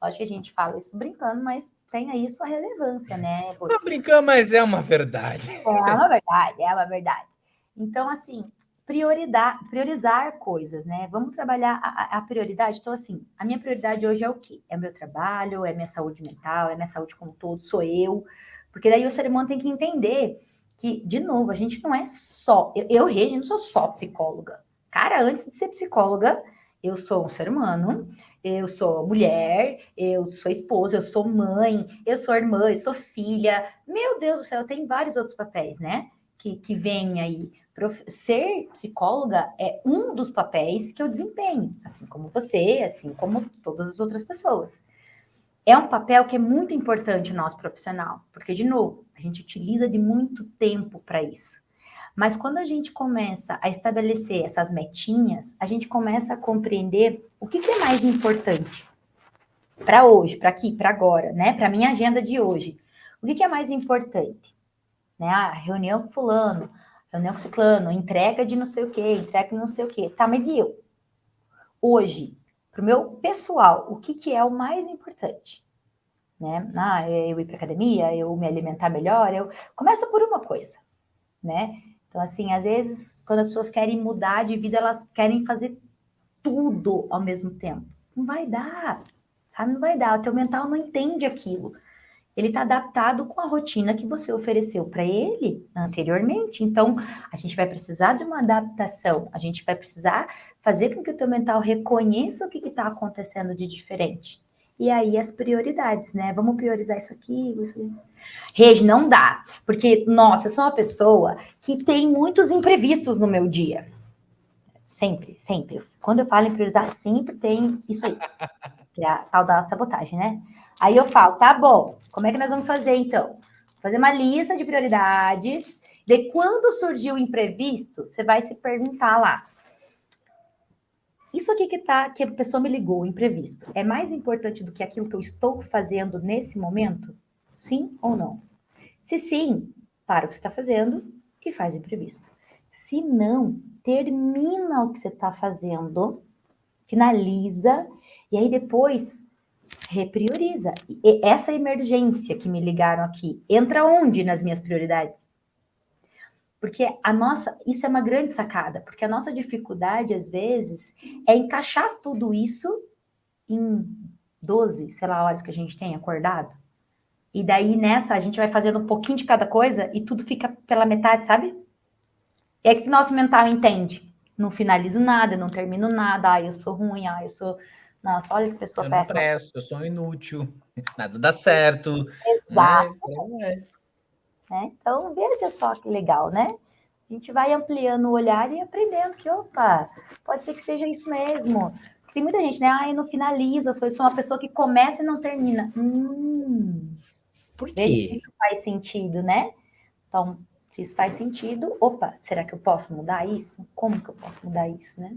Acho que a gente fala isso brincando, mas tem aí sua relevância, né? Tô brincando, mas é uma verdade. É uma verdade, é uma verdade. Então, assim, priorizar coisas, né? Vamos trabalhar a prioridade. Então, assim, a minha prioridade hoje é o quê? É o meu trabalho, é minha saúde mental, é minha saúde como um todo, sou eu. Porque daí o ser humano tem que entender que, de novo, a gente não é só. Eu Regi, não sou só psicóloga. Cara, antes de ser psicóloga, eu sou um ser humano, eu sou mulher, eu sou esposa, eu sou mãe, eu sou irmã, eu sou filha. Meu Deus do céu, tem vários outros papéis, né? Que vem aí. Ser psicóloga é um dos papéis que eu desempenho, assim como você, assim como todas as outras pessoas. É um papel que é muito importante no nosso profissional, porque, de novo, a gente utiliza de muito tempo para isso. Mas quando a gente começa a estabelecer essas metinhas, a gente começa a compreender o que é mais importante para hoje, para aqui, para agora, né? Para minha agenda de hoje. O que é mais importante? Né? Ah, reunião com fulano, reunião com ciclano, entrega de não sei o quê, entrega de não sei o quê. Tá, mas e eu? Hoje, para o meu pessoal, o que é o mais importante? Né? Ah, eu ir para academia, eu me alimentar melhor, eu... Começa por uma coisa, né? Então, assim, às vezes, quando as pessoas querem mudar de vida, elas querem fazer tudo ao mesmo tempo. Não vai dar, sabe? Não vai dar. O teu mental não entende aquilo. Ele está adaptado com a rotina que você ofereceu para ele anteriormente. Então, a gente vai precisar de uma adaptação. A gente vai precisar fazer com que o teu mental reconheça o que está acontecendo de diferente. E aí as prioridades, né? Vamos priorizar isso aqui, isso aqui. Regi, não dá. Porque, nossa, eu sou uma pessoa que tem muitos imprevistos no meu dia. Sempre, sempre. Quando eu falo em priorizar, sempre tem isso aí. Que é a tal da sabotagem, né? Aí eu falo, tá bom, como é que nós vamos fazer então? Fazer uma lista de prioridades. De quando surgiu o imprevisto, você vai se perguntar lá. Isso aqui que a pessoa me ligou, o imprevisto, é mais importante do que aquilo que eu estou fazendo nesse momento? Sim ou não? Se sim, para o que você está fazendo e faz o imprevisto. Se não, termina o que você está fazendo, finaliza, e aí depois reprioriza. E essa emergência que me ligaram aqui, entra onde nas minhas prioridades? Porque isso é uma grande sacada, porque a nossa dificuldade, às vezes, é encaixar tudo isso em 12, sei lá, horas que a gente tem acordado. E daí, nessa, a gente vai fazendo um pouquinho de cada coisa e tudo fica pela metade, sabe? E é que o nosso mental entende. Não finalizo nada, não termino nada, eu sou ruim, eu sou... Nossa, olha que pessoa Eu não péssima. presto, eu sou inútil, nada dá certo, né? Exato. Né? Então, veja só que legal, né? A gente vai ampliando o olhar e aprendendo que, opa, pode ser que seja isso mesmo. Porque tem muita gente, né? Ah, eu não finalizo as coisas, sou uma pessoa que começa e não termina. Por Veja se quê? isso faz sentido, né? Então, se isso faz sentido, opa, será que eu posso mudar isso? Como que eu posso mudar isso, né?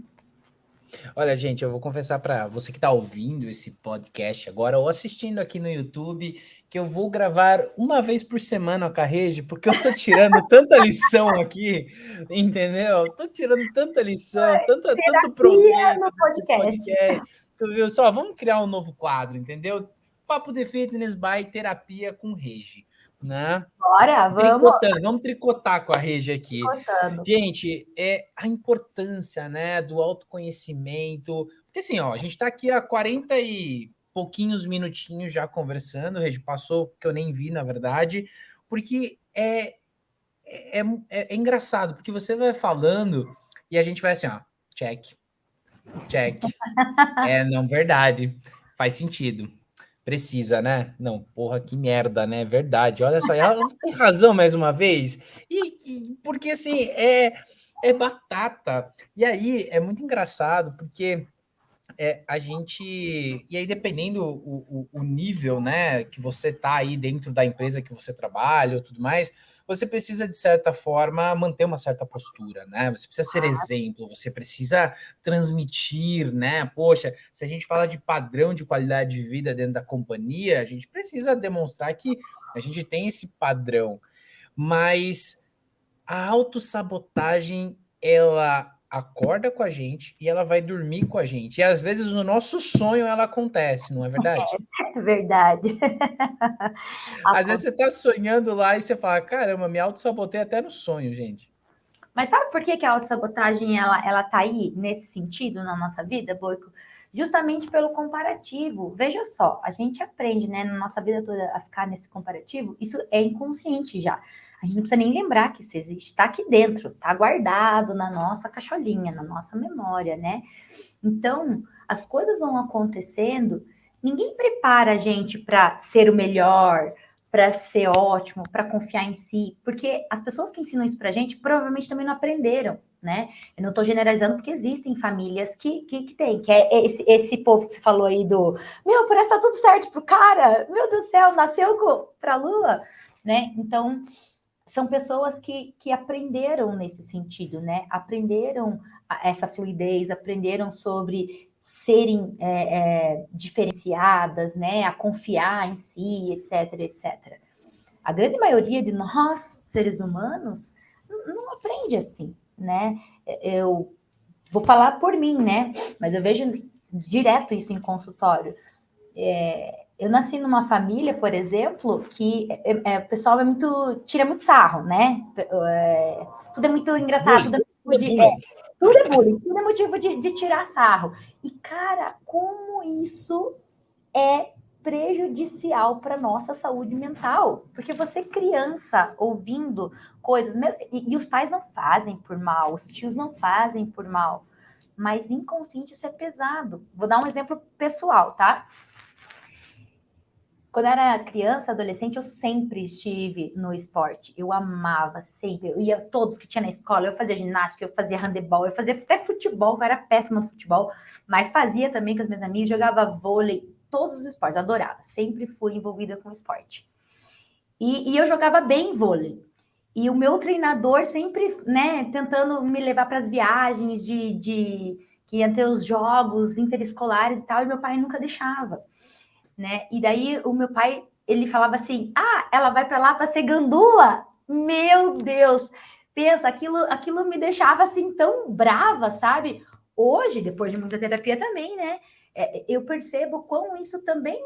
Olha, gente, eu vou confessar para você que está ouvindo esse podcast agora ou assistindo aqui no YouTube, que eu vou gravar uma vez por semana com a Regi, porque eu tô tirando tanta lição aqui, entendeu? Tô tirando tanta lição, tanto Terapia proveito no desse podcast. podcast. Tu viu só? Vamos criar um novo quadro, entendeu? Papo de Fitness by Terapia com Regi, né? Bora, vamos Tricotando, vamos tricotar com a Regi aqui. contando. Gente, é a importância, né, do autoconhecimento. Porque assim, ó, a gente tá aqui há 40 e pouquinhos minutinhos já conversando, Regi, passou que eu nem vi, na verdade, porque é engraçado, porque você vai falando e a gente vai assim, ó, check, check. Não, verdade, faz sentido. Precisa, né? Não, porra, que merda, né? Verdade. Olha só, ela tem razão mais uma vez. Porque assim, é batata. E aí é muito engraçado, porque a gente. E aí, dependendo o nível, né, que você tá aí dentro da empresa que você trabalha ou tudo mais, você precisa, de certa forma, manter uma certa postura, né? Você precisa ser exemplo, você precisa transmitir, né? Poxa, se a gente fala de padrão de qualidade de vida dentro da companhia, a gente precisa demonstrar que a gente tem esse padrão. Mas a autossabotagem, ela acorda com a gente e ela vai dormir com a gente. E às vezes no nosso sonho ela acontece, não é verdade? É verdade. Às vezes você tá sonhando lá e você fala, caramba, me autossabotei até no sonho, gente. Mas sabe por que a autossabotagem ela tá aí nesse sentido na nossa vida, Boico? Justamente pelo comparativo. Veja só, a gente aprende, né, na nossa vida toda a ficar nesse comparativo, isso é inconsciente já. A gente não precisa nem lembrar que isso existe, está aqui dentro, está guardado na nossa cacholinha, na nossa memória, né? Então, as coisas vão acontecendo, ninguém prepara a gente para ser o melhor, para ser ótimo, para confiar em si, porque as pessoas que ensinam isso para a gente provavelmente também não aprenderam, né? Eu não estou generalizando porque existem famílias que tem, que é esse povo que você falou aí do meu, parece que tá tudo certo pro cara, meu Deus do céu, nasceu pra Lula, né? Então, são pessoas que aprenderam nesse sentido, né? Aprenderam essa fluidez, aprenderam sobre serem diferenciadas, né? A confiar em si, etc, etc. A grande maioria de nós, seres humanos, não aprende assim, né? Eu vou falar por mim, né? Mas eu vejo direto isso em consultório. Eu nasci numa família, por exemplo, que o pessoal tira muito sarro, né? Tudo é muito engraçado, Bullying. tudo é bullying, tudo é motivo de tirar sarro. E, cara, como isso é prejudicial para nossa saúde mental, porque você criança ouvindo coisas e os pais não fazem por mal, os tios não fazem por mal, mas inconsciente isso é pesado. Vou dar um exemplo pessoal, tá? Quando eu era criança, adolescente, eu sempre estive no esporte. Eu amava, sempre. Eu ia todos que tinha na escola. Eu fazia ginástica, eu fazia handebol, eu fazia até futebol. Eu era péssima no futebol, mas fazia também com os meus amigos. Jogava vôlei, todos os esportes. Eu adorava. Sempre fui envolvida com esporte. E eu jogava bem vôlei. E o meu treinador sempre, né, tentando me levar para as viagens que iam ter os jogos interescolares e tal. E meu pai nunca deixava. Né? E daí o meu pai, ele falava assim: "Ah, ela vai para lá para ser gandula". Meu Deus. Pensa, aquilo me deixava assim tão brava, sabe? Hoje, depois de muita terapia também, né? Eu percebo como isso também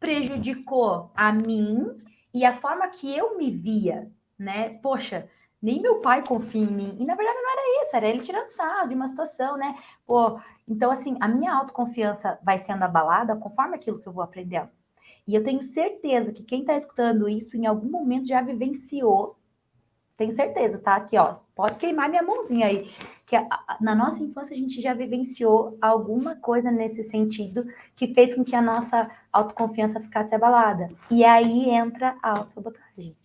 prejudicou a mim e a forma que eu me via, né? Poxa, nem meu pai confia em mim. E na verdade não era isso, era ele tirando sarro de uma situação, né? Pô, então assim, a minha autoconfiança vai sendo abalada conforme aquilo que eu vou aprendendo. E eu tenho certeza que quem está escutando isso em algum momento já vivenciou. Tenho certeza, tá? Aqui, ó, pode queimar minha mãozinha aí. Que na nossa infância a gente já vivenciou alguma coisa nesse sentido que fez com que a nossa autoconfiança ficasse abalada. E aí entra a autossabotagem.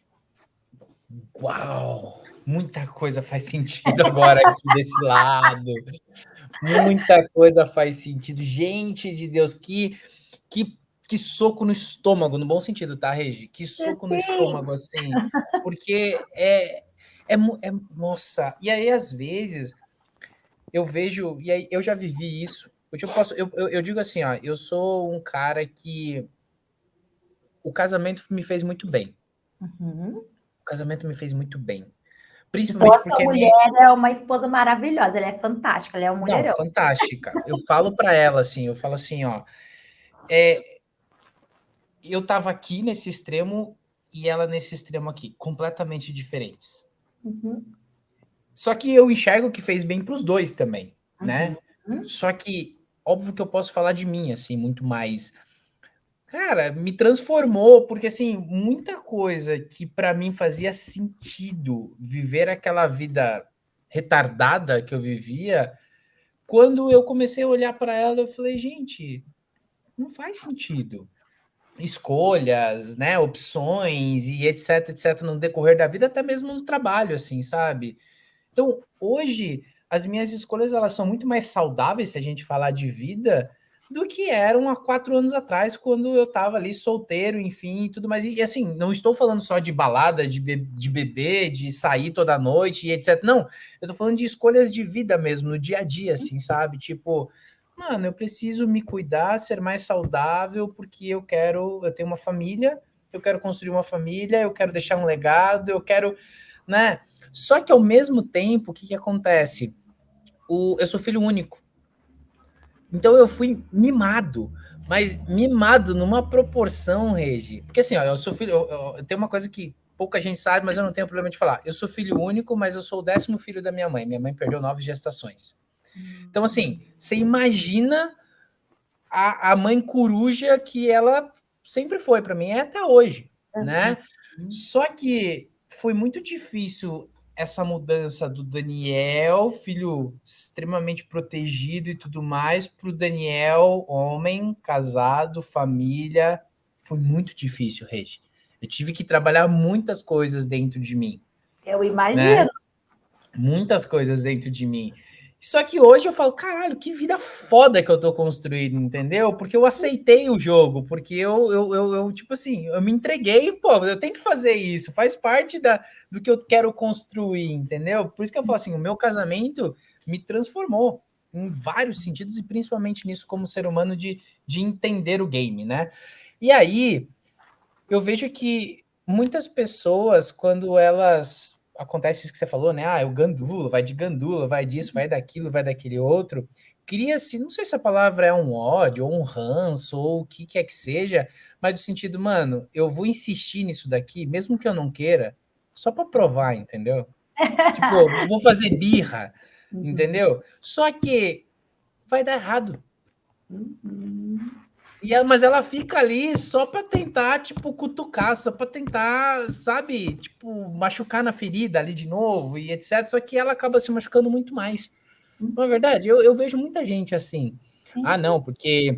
Uau! Muita coisa faz sentido agora aqui desse lado. Muita coisa faz sentido. Gente de Deus, que, que soco no estômago, no bom sentido, tá, Regi? Que soco no estômago, assim. Porque nossa, e aí às vezes eu vejo, e aí eu já vivi isso. Eu digo assim, ó, eu sou um cara que o casamento me fez muito bem. Uhum. O casamento me fez muito bem. Então, Principalmente a sua porque mulher é uma esposa maravilhosa, ela é fantástica, ela é um não, mulherão. fantástica. Eu falo para ela assim, eu falo assim, ó, eu tava aqui nesse extremo e ela nesse extremo aqui, completamente diferentes. Uhum. Só que eu enxergo que fez bem para os dois também, né? Uhum. Só que óbvio que eu posso falar de mim assim muito mais. Cara, me transformou porque assim, muita coisa que para mim fazia sentido viver aquela vida retardada que eu vivia, quando eu comecei a olhar para ela, eu falei, gente, não faz sentido. Escolhas, né, opções e etc, etc no decorrer da vida, até mesmo no trabalho, assim, sabe? Então, hoje, as minhas escolhas elas são muito mais saudáveis, se a gente falar de vida, do que eram há 4 anos atrás, quando eu estava ali solteiro, enfim, e tudo mais. E assim, não estou falando só de balada, de beber, de sair toda noite e etc. Não, eu estou falando de escolhas de vida mesmo, no dia a dia, assim, sabe? Tipo, mano, eu preciso me cuidar, ser mais saudável, porque eu tenho uma família, eu quero construir uma família, eu quero deixar um legado, eu quero, né? Só que ao mesmo tempo, o que acontece? Eu sou filho único. Então eu fui mimado, mas mimado numa proporção, Regi. Porque assim, ó, eu sou filho. Eu tenho uma coisa que pouca gente sabe, mas eu não tenho problema de falar. Eu sou filho único, mas eu sou o 10º filho da minha mãe. Minha mãe perdeu 9 gestações. Então, assim, você imagina a mãe coruja que ela sempre foi para mim, é até hoje, né? Só que foi muito difícil essa mudança do Daniel, filho extremamente protegido e tudo mais, para o Daniel, homem, casado, família. Foi muito difícil, Regi. Eu tive que trabalhar muitas coisas dentro de mim, Eu imagino. né? Muitas coisas dentro de mim. Só que hoje eu falo, caralho, que vida foda que eu tô construindo, entendeu? Porque eu aceitei o jogo, porque eu tipo assim, eu me entreguei, pô, eu tenho que fazer isso, faz parte do que eu quero construir, entendeu? Por isso que eu falo assim, o meu casamento me transformou em vários sentidos, e principalmente nisso como ser humano de entender o game, né? E aí, eu vejo que muitas pessoas, quando elas acontece isso que você falou, né? Ah, é o gandula, vai de gandula, vai disso, vai daquilo, vai daquele outro. Cria-se, não sei se a palavra é um ódio, ou um ranço, ou o que quer que seja, mas do sentido, mano, eu vou insistir nisso daqui, mesmo que eu não queira, só para provar, entendeu? Tipo, vou fazer birra, entendeu? Só que vai dar errado. Mas ela fica ali só para tentar, tipo, cutucar, só para tentar, sabe, tipo, machucar na ferida ali de novo e etc. Só que ela acaba se machucando muito mais. Não é verdade? Eu vejo muita gente assim. Ah, não, porque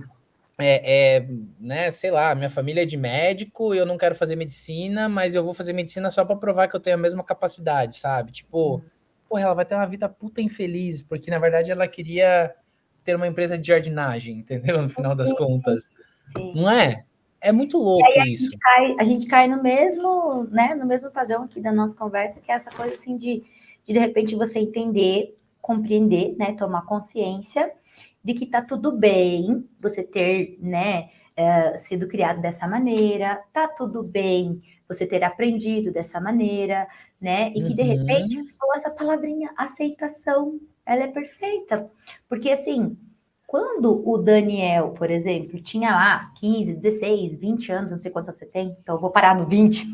né, sei lá, minha família é de médico, eu não quero fazer medicina, mas eu vou fazer medicina só para provar que eu tenho a mesma capacidade, sabe? Tipo, porra, ela vai ter uma vida puta infeliz, porque na verdade ela queria ter uma empresa de jardinagem, entendeu? No final das contas. Sim. Não é? É muito E aí louco isso. a gente cai no mesmo, né, no mesmo padrão aqui da nossa conversa, que é essa coisa assim de repente você entender, compreender, né, tomar consciência de que tá tudo bem você ter, né, sido criado dessa maneira, tá tudo bem você ter aprendido dessa maneira, né, e que de repente, você falou essa palavrinha, aceitação, ela é perfeita, porque assim, quando o Daniel, por exemplo, tinha lá 15, 16, 20 anos, não sei quantos você tem, então eu vou parar no 20,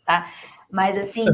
tá? Mas assim,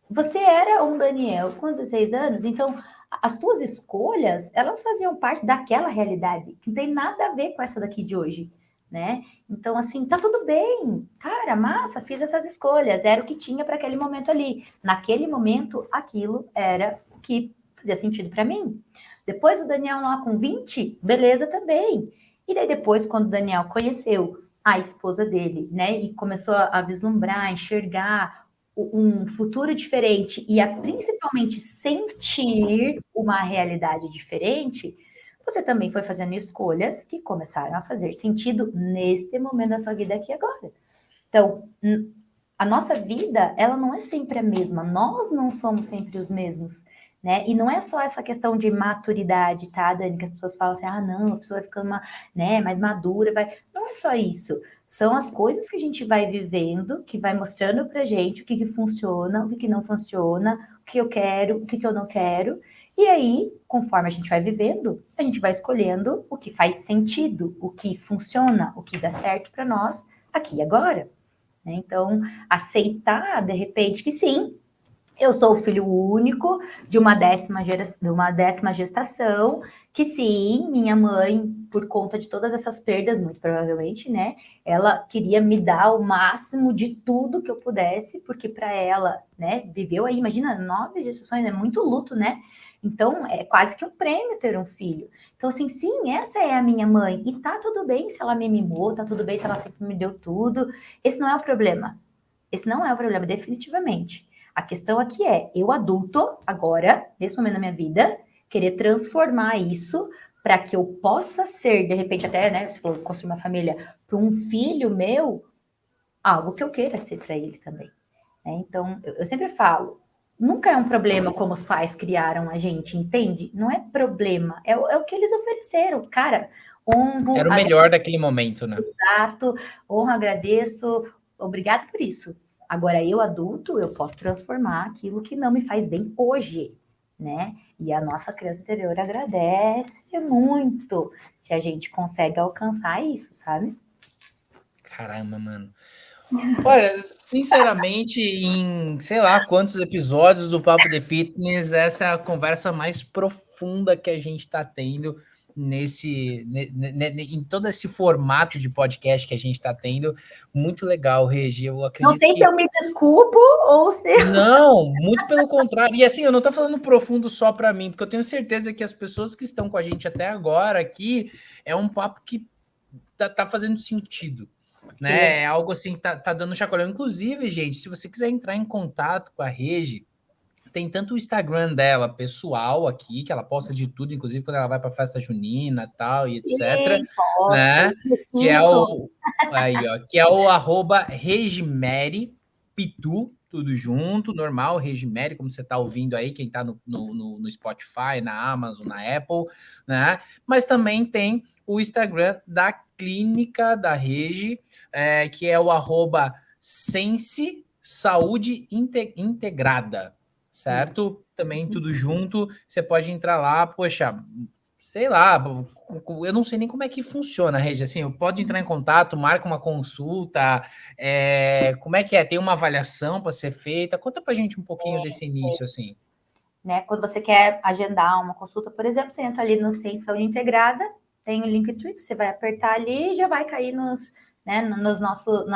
você era um Daniel com 16 anos, então as tuas escolhas, elas faziam parte daquela realidade, que não tem nada a ver com essa daqui de hoje, né? Então, assim, tá tudo bem, cara, massa, fiz essas escolhas, era o que tinha para aquele momento ali. Naquele momento, aquilo era o que fazia sentido para mim. Depois o Daniel lá com 20, beleza também. E daí depois, quando o Daniel conheceu a esposa dele, né, e começou a vislumbrar, a enxergar um futuro diferente e a principalmente sentir uma realidade diferente, você também foi fazendo escolhas que começaram a fazer sentido neste momento da sua vida aqui agora. Então, a nossa vida, ela não é sempre a mesma, nós não somos sempre os mesmos, né? E não é só essa questão de maturidade, tá, Dani? Que as pessoas falam assim, ah, não, a pessoa vai ficando né, mais madura, vai. Não é só isso. São as coisas que a gente vai vivendo, que vai mostrando pra gente o que funciona, o que não funciona, o que eu quero, o que eu não quero. E aí, conforme a gente vai vivendo, a gente vai escolhendo o que faz sentido, o que funciona, o que dá certo para nós aqui e agora. Né? Então, aceitar, de repente, que sim, eu sou o filho único de uma décima gestação, que sim, minha mãe, por conta de todas essas perdas, muito provavelmente, né, ela queria me dar o máximo de tudo que eu pudesse, porque para ela, né, viveu aí, imagina, 9 gestações, é muito luto, né? Então, é quase que um prêmio ter um filho. Então, assim, sim, essa é a minha mãe, e tá tudo bem se ela me mimou, tá tudo bem se ela sempre me deu tudo, esse não é o problema. Esse não é o problema, definitivamente. A questão aqui é, eu adulto, agora, nesse momento da minha vida, querer transformar isso para que eu possa ser, de repente até, né, você falou, construir uma família, para um filho meu, algo que eu queira ser para ele também. Né? Então, eu sempre falo, nunca é um problema como os pais criaram a gente, entende? Não é problema, é o que eles ofereceram. Cara, honro, Era o melhor daquele momento, né? grato, honro, agradeço, obrigado por isso. Agora, eu adulto, eu posso transformar aquilo que não me faz bem hoje, né? E a nossa criança interior agradece muito se a gente consegue alcançar isso, sabe? Caramba, mano. Olha, sinceramente, em sei lá quantos episódios do Papo de Fitness, essa é a conversa mais profunda que a gente está tendo em todo esse formato de podcast que a gente está tendo. Muito legal, Regi. Eu Não acredito sei se que eu me desculpo ou se. não, muito pelo contrário. E assim, eu não tô falando profundo só para mim, porque eu tenho certeza que as pessoas que estão com a gente até agora aqui é um papo que tá fazendo sentido, Que legal. né? É algo assim que tá dando chacoalhão. Inclusive, gente, se você quiser entrar em contato com a Regi, tem tanto o Instagram dela pessoal aqui, que ela posta de tudo, inclusive quando ela vai para festa junina tal, e etc, Sim, posso. né? Que é Isso. o aí, ó, que é o arroba Regimere Pitu, tudo junto, normal, Regimere, como você está ouvindo aí, quem está no Spotify, na Amazon, na Apple, né? Mas também tem o Instagram da clínica da Regi, que é o arroba Sense Saúde Integrada, Isso. certo? Também tudo junto. Você pode entrar lá, poxa, sei lá, eu não sei nem como é que funciona, Regi. Assim, pode entrar em contato, marca uma consulta. Como é que é? Tem uma avaliação para ser feita? Conta para gente um pouquinho desse início, assim. Né? Quando você quer agendar uma consulta, por exemplo, você entra ali no Ciência Saúde Integrada, tem o Linktree, você vai apertar ali e já vai cair na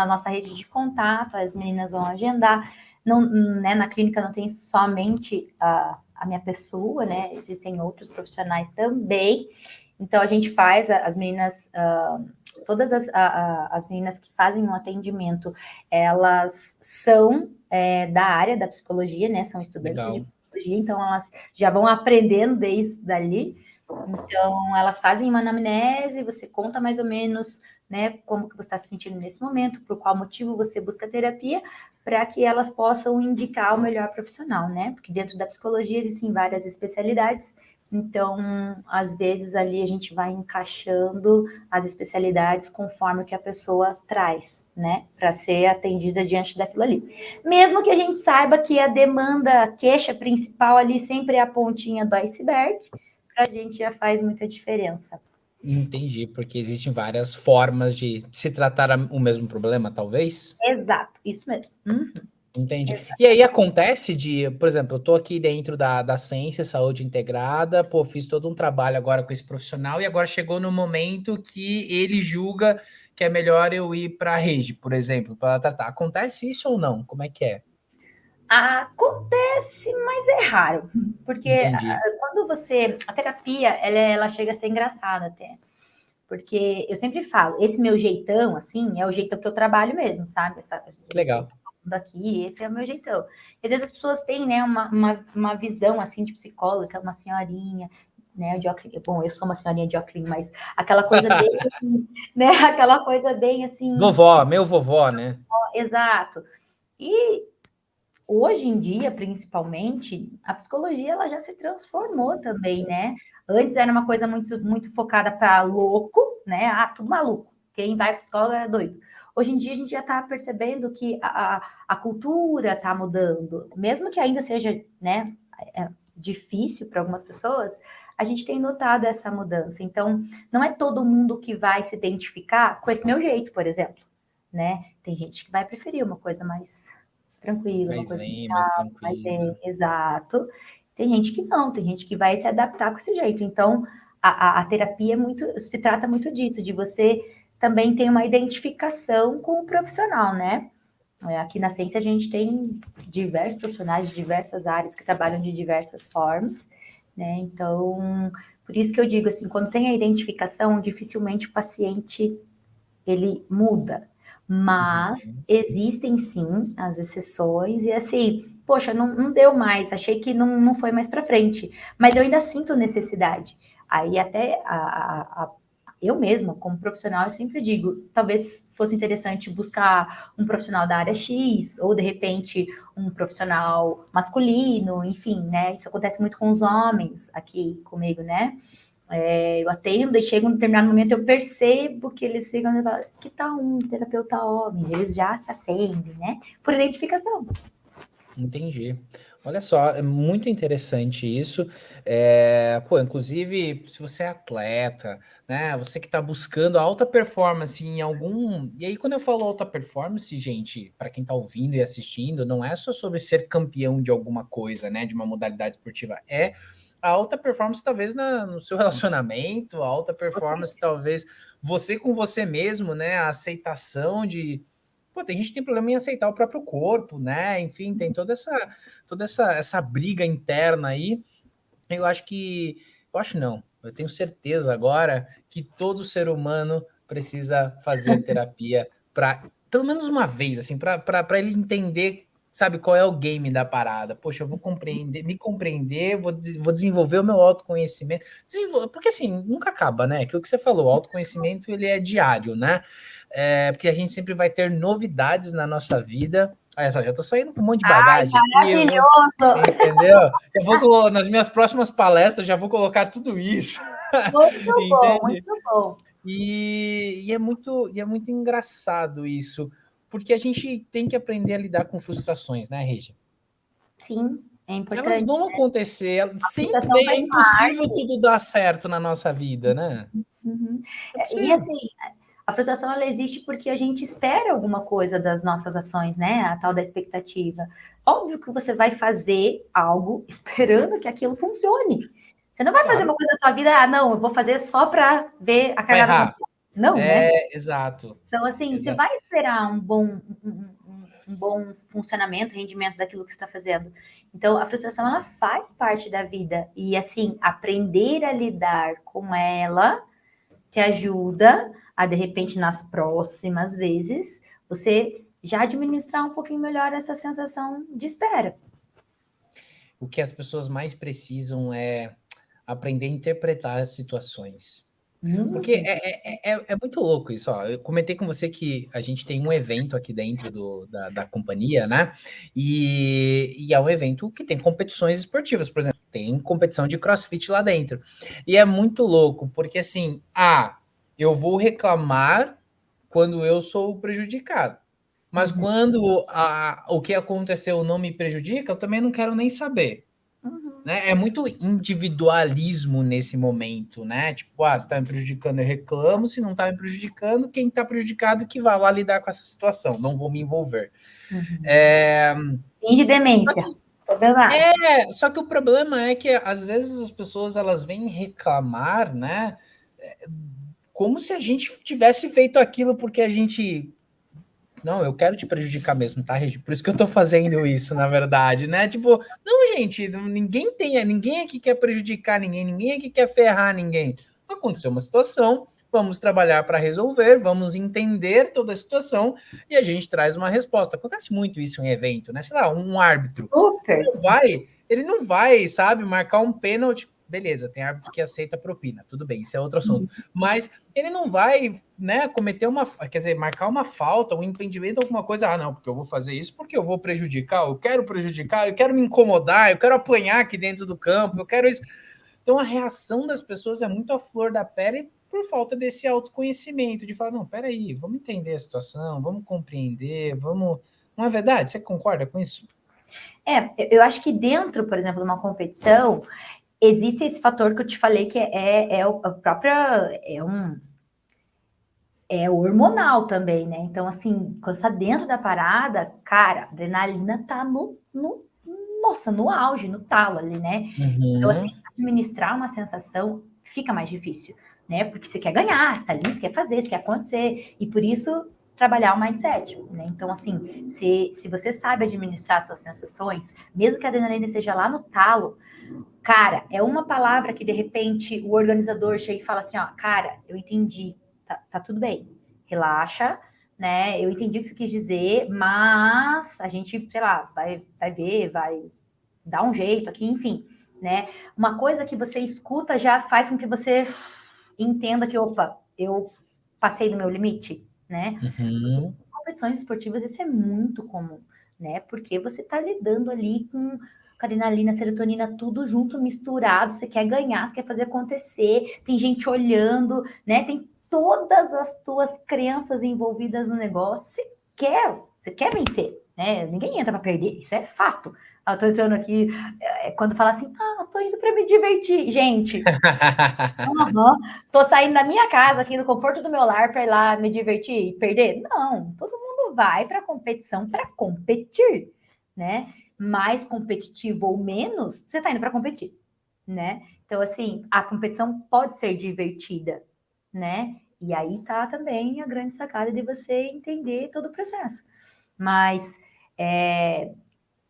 nossa rede de contato, as meninas vão agendar. Não, né, na clínica não tem somente a minha pessoa, né? Existem outros profissionais também. Então a gente faz, as meninas, todas as meninas que fazem um atendimento, elas são da área da psicologia, né? São estudantes de Legal. psicologia, então elas já vão aprendendo desde dali. Então, elas fazem uma anamnese, você conta mais ou menos, né, como que você está se sentindo nesse momento, por qual motivo você busca terapia, para que elas possam indicar o melhor profissional, né? Porque dentro da psicologia existem várias especialidades, então, às vezes ali a gente vai encaixando as especialidades conforme o que a pessoa traz, né, para ser atendida diante daquilo ali. Mesmo que a gente saiba que a demanda, a queixa principal ali sempre é a pontinha do iceberg, para a gente já faz muita diferença. Entendi, porque existem várias formas de se tratar o mesmo problema, talvez? Exato, isso mesmo. Entendi. E aí acontece por exemplo, eu tô aqui dentro da ciência, saúde integrada, pô, fiz todo um trabalho agora com esse profissional e agora chegou no momento que ele julga que é melhor eu ir para a rede, por exemplo, para tratar. Acontece isso ou não? Como é que é? Acontece, mas é raro, porque Entendi. quando você. A terapia, ela chega a ser engraçada até. Porque eu sempre falo, esse meu jeitão, assim, é o jeitão que eu trabalho mesmo, sabe? Que legal. Daqui, esse é o meu jeitão. E às vezes as pessoas têm, né, uma visão, assim, de psicóloga, uma senhorinha, né, de óculos. Bom, eu sou uma senhorinha de óculos, mas aquela coisa bem, né, aquela coisa bem, assim, Vovó, meu vovó, né? exato. E hoje em dia, principalmente, a psicologia ela já se transformou também, né? Antes era uma coisa muito focada para louco, né? Ah, tudo maluco. Quem vai para psicólogo é doido. Hoje em dia a gente já está percebendo que a cultura está mudando, mesmo que ainda seja, né, difícil para algumas pessoas, a gente tem notado essa mudança. Então, não é todo mundo que vai se identificar com esse meu jeito, por exemplo, né? Tem gente que vai preferir uma coisa mais tranquila, uma Mais coisa mais zen, mais calma, mais tranquila. exato. Tem gente que não, tem gente que vai se adaptar com esse jeito. Então, a terapia se trata muito disso, de você também ter uma identificação com o profissional, né? Aqui na ciência a gente tem diversos profissionais de diversas áreas que trabalham de diversas formas, né? Então, por isso que eu digo assim, quando tem a identificação, dificilmente o paciente ele muda, mas Uhum. existem sim as exceções, e assim, poxa, não deu mais, achei que não foi mais para frente, mas eu ainda sinto necessidade. Aí até eu mesma, como profissional, eu sempre digo, talvez fosse interessante buscar um profissional da área X, ou de repente um profissional masculino, enfim, né? Isso acontece muito com os homens aqui comigo, né? Eu atendo e chego em um determinado momento, eu percebo que eles ficam e falam, que tal um terapeuta homem? Eles já se acendem, né? Por identificação. Entendi. Olha só, é muito interessante isso. Pô, inclusive, se você é atleta, né? Você que está buscando alta performance em algum. E aí, quando eu falo alta performance, gente, para quem está ouvindo e assistindo, não é só sobre ser campeão de alguma coisa, né? De uma modalidade esportiva. É a alta performance, talvez, no seu relacionamento, a alta performance, talvez, você com você mesmo, né? A aceitação de. Pô, tem gente que tem problema em aceitar o próprio corpo, né? Enfim, tem toda essa briga interna aí. Eu acho que, eu acho não, eu tenho certeza agora que todo ser humano precisa fazer terapia para pelo menos uma vez, assim, para ele entender, sabe, qual é o game da parada. Poxa, eu vou compreender, me compreender, vou desenvolver o meu autoconhecimento, porque assim, nunca acaba, né? Aquilo que você falou, o autoconhecimento ele é diário, né? Porque a gente sempre vai ter novidades na nossa vida. Olha só, já tô saindo com um monte de Ai, bagagem aqui, maravilhoso! entendeu? Nas minhas próximas palestras, já vou colocar tudo isso. Muito bom, Entende? muito bom. E é muito engraçado isso, porque a gente tem que aprender a lidar com frustrações, né, Regia? Sim, é Elas importante. vão acontecer, A sempre frustração é faz impossível parte. tudo dar certo na nossa vida, né? Uhum. É E possível. assim, a frustração ela existe porque a gente espera alguma coisa das nossas ações, né? A tal da expectativa. Óbvio que você vai fazer algo esperando que aquilo funcione. Você não vai fazer Claro, uma coisa da sua vida, não, eu vou fazer só para ver a vai cagada errar. acontecer. Não, né? Exato. Então, assim, você Exato. vai esperar um bom funcionamento, rendimento daquilo que você está fazendo. Então, a frustração, ela faz parte da vida. E, assim, aprender a lidar com ela te ajuda a, de repente, nas próximas vezes, você já administrar um pouquinho melhor essa sensação de espera. O que as pessoas mais precisam é aprender a interpretar as situações. Porque Muito. é muito louco isso, ó. Eu comentei com você que a gente tem um evento aqui dentro da companhia, né? E é um evento que tem competições esportivas, por exemplo, tem competição de CrossFit lá dentro. E é muito louco, porque assim, eu vou reclamar quando eu sou o prejudicado. Mas Uhum. quando o que aconteceu não me prejudica, eu também não quero nem saber. Uhum. Né? É muito individualismo nesse momento, né? Tipo, se tá me prejudicando, eu reclamo, se não tá me prejudicando, quem tá prejudicado que vai lá lidar com essa situação, não vou me envolver. Uhum. É, Finge só demência. que, Problemático. só que o problema é que às vezes as pessoas elas vêm reclamar, né? Como se a gente tivesse feito aquilo porque a gente não, eu quero te prejudicar mesmo, tá, Regi? Por isso que eu tô fazendo isso, na verdade, né? Tipo, não, gente, ninguém aqui quer prejudicar ninguém, ninguém aqui quer ferrar ninguém. Aconteceu uma situação, vamos trabalhar para resolver, vamos entender toda a situação e a gente traz uma resposta. Acontece muito isso em evento, né? Sei lá, um árbitro Super. ele não vai, sabe, marcar um pênalti. Beleza, tem árbitro que aceita propina, tudo bem, isso é outro assunto. Mas ele não vai, né, quer dizer, marcar uma falta, um impedimento, alguma coisa. Não, porque eu vou fazer isso, porque eu vou prejudicar, eu quero me incomodar, eu quero apanhar aqui dentro do campo, eu quero isso. Então a reação das pessoas é muito à flor da pele por falta desse autoconhecimento, de falar, não, peraí, vamos entender a situação, vamos compreender, vamos. Não é verdade? Você concorda com isso? Eu acho que dentro, por exemplo, de uma competição, existe esse fator que eu te falei que é o a própria, é hormonal também, né? Então, assim, quando você tá dentro da parada, cara, a adrenalina tá nossa, no auge, no talo ali, né? Então, assim, Uhum. administrar uma sensação fica mais difícil, né? Porque você quer ganhar, você tá ali, você quer fazer, você quer acontecer, e por isso trabalhar o mindset, né? Então, assim, se você sabe administrar suas sensações, mesmo que a adrenalina esteja lá no talo, cara, é uma palavra que de repente o organizador chega e fala assim, ó, cara, eu entendi, tá tudo bem, relaxa, né? Eu entendi o que você quis dizer, mas a gente, sei lá, vai ver, vai dar um jeito aqui, enfim, né? Uma coisa que você escuta já faz com que você entenda que, opa, eu passei do meu limite, né? Uhum. Em competições esportivas isso é muito comum, né? Porque você está lidando ali com adrenalina, serotonina, tudo junto, misturado. Você quer ganhar, você quer fazer acontecer. Tem gente olhando, né? Tem todas as tuas crenças envolvidas no negócio. Você quer vencer, né? Ninguém entra para perder, isso é fato. Eu tô entrando aqui, quando fala assim, tô indo para me divertir. Gente, tô saindo da minha casa aqui, no conforto do meu lar, para ir lá me divertir e perder? Não, todo mundo vai para competição para competir, né? Mais competitivo ou menos, você tá indo para competir, né? Então, assim, a competição pode ser divertida, né? E aí tá também a grande sacada de você entender todo o processo. Mas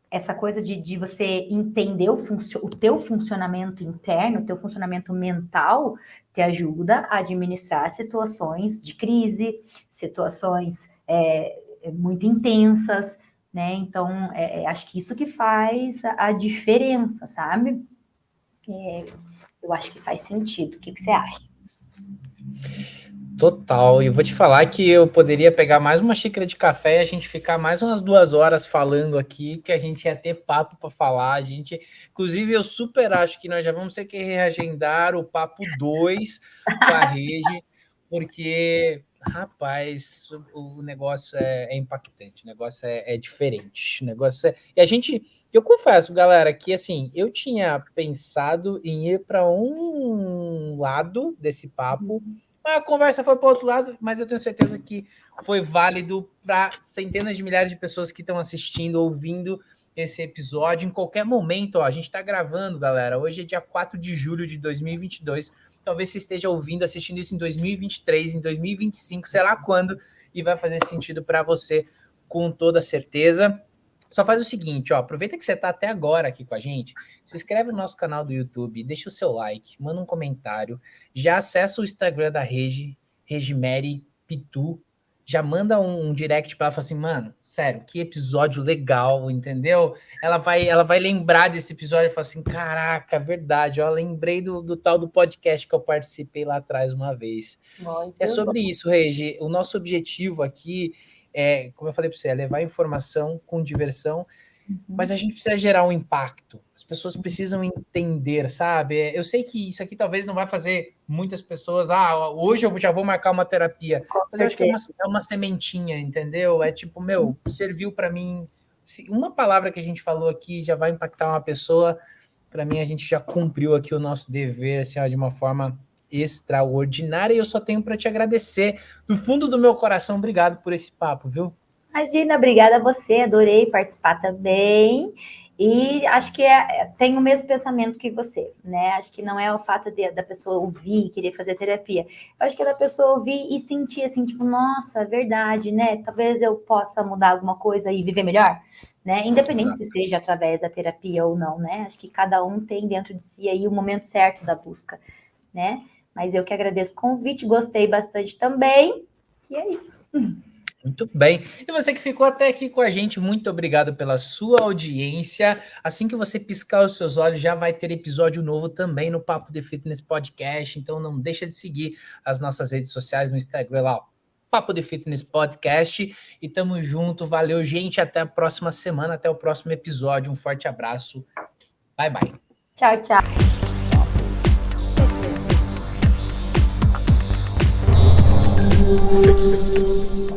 essa coisa de você entender o teu funcionamento interno, o teu funcionamento mental, te ajuda a administrar situações de crise, situações muito intensas, né? Então, acho que isso que faz a diferença, sabe? Eu acho que faz sentido. O que você acha? Total, e eu vou te falar que eu poderia pegar mais uma xícara de café e a gente ficar mais umas 2 horas falando aqui, que a gente ia ter papo para falar. A gente, inclusive, eu super acho que nós já vamos ter que reagendar o papo 2 com a Regi, porque, rapaz, o negócio é impactante, o negócio é diferente, o negócio E a gente, eu confesso, galera, que assim, eu tinha pensado em ir para um lado desse papo. A conversa foi para o outro lado, mas eu tenho certeza que foi válido para centenas de milhares de pessoas que estão assistindo, ouvindo esse episódio. Em qualquer momento, ó, a gente está gravando, galera. Hoje é dia 4 de julho de 2022. Talvez você esteja ouvindo, assistindo isso em 2023, em 2025, sei lá quando, e vai fazer sentido para você com toda certeza. Só faz o seguinte, ó, aproveita que você está até agora aqui com a gente, se inscreve no nosso canal do YouTube, deixa o seu like, manda um comentário, já acessa o Instagram da Regi, Regimeri Pitu, já manda um direct para ela, fala assim, mano, sério, que episódio legal, entendeu? Ela vai lembrar desse episódio e fala assim, caraca, verdade, ó, lembrei do tal do podcast que eu participei lá atrás uma vez. É sobre isso, Regi, o nosso objetivo aqui como eu falei para você, é levar informação com diversão, mas a gente precisa gerar um impacto. As pessoas precisam entender, sabe? Eu sei que isso aqui talvez não vai fazer muitas pessoas, hoje eu já vou marcar uma terapia. Mas eu acho que é uma sementinha, entendeu? É tipo, serviu para mim. Se uma palavra que a gente falou aqui já vai impactar uma pessoa, para mim a gente já cumpriu aqui o nosso dever, assim, de uma forma extraordinária, e eu só tenho para te agradecer do fundo do meu coração. Obrigado por esse papo, viu? Imagina, obrigada a você, adorei participar também. E acho que tem o mesmo pensamento que você, né? Acho que não é o fato da pessoa ouvir e querer fazer terapia. Eu acho que é da pessoa ouvir e sentir assim, tipo, nossa, verdade, né? Talvez eu possa mudar alguma coisa e viver melhor, né? Independente se seja através da terapia ou não, né? Acho que cada um tem dentro de si aí o momento certo da busca, né? Mas eu que agradeço o convite, gostei bastante também. E é isso. Muito bem. E você que ficou até aqui com a gente, muito obrigado pela sua audiência. Assim que você piscar os seus olhos, já vai ter episódio novo também no Papo de Fitness Podcast. Então não deixa de seguir as nossas redes sociais no Instagram lá, Papo de Fitness Podcast. E tamo junto. Valeu, gente. Até a próxima semana, até o próximo episódio. Um forte abraço. Bye, bye. Tchau, tchau. Fix.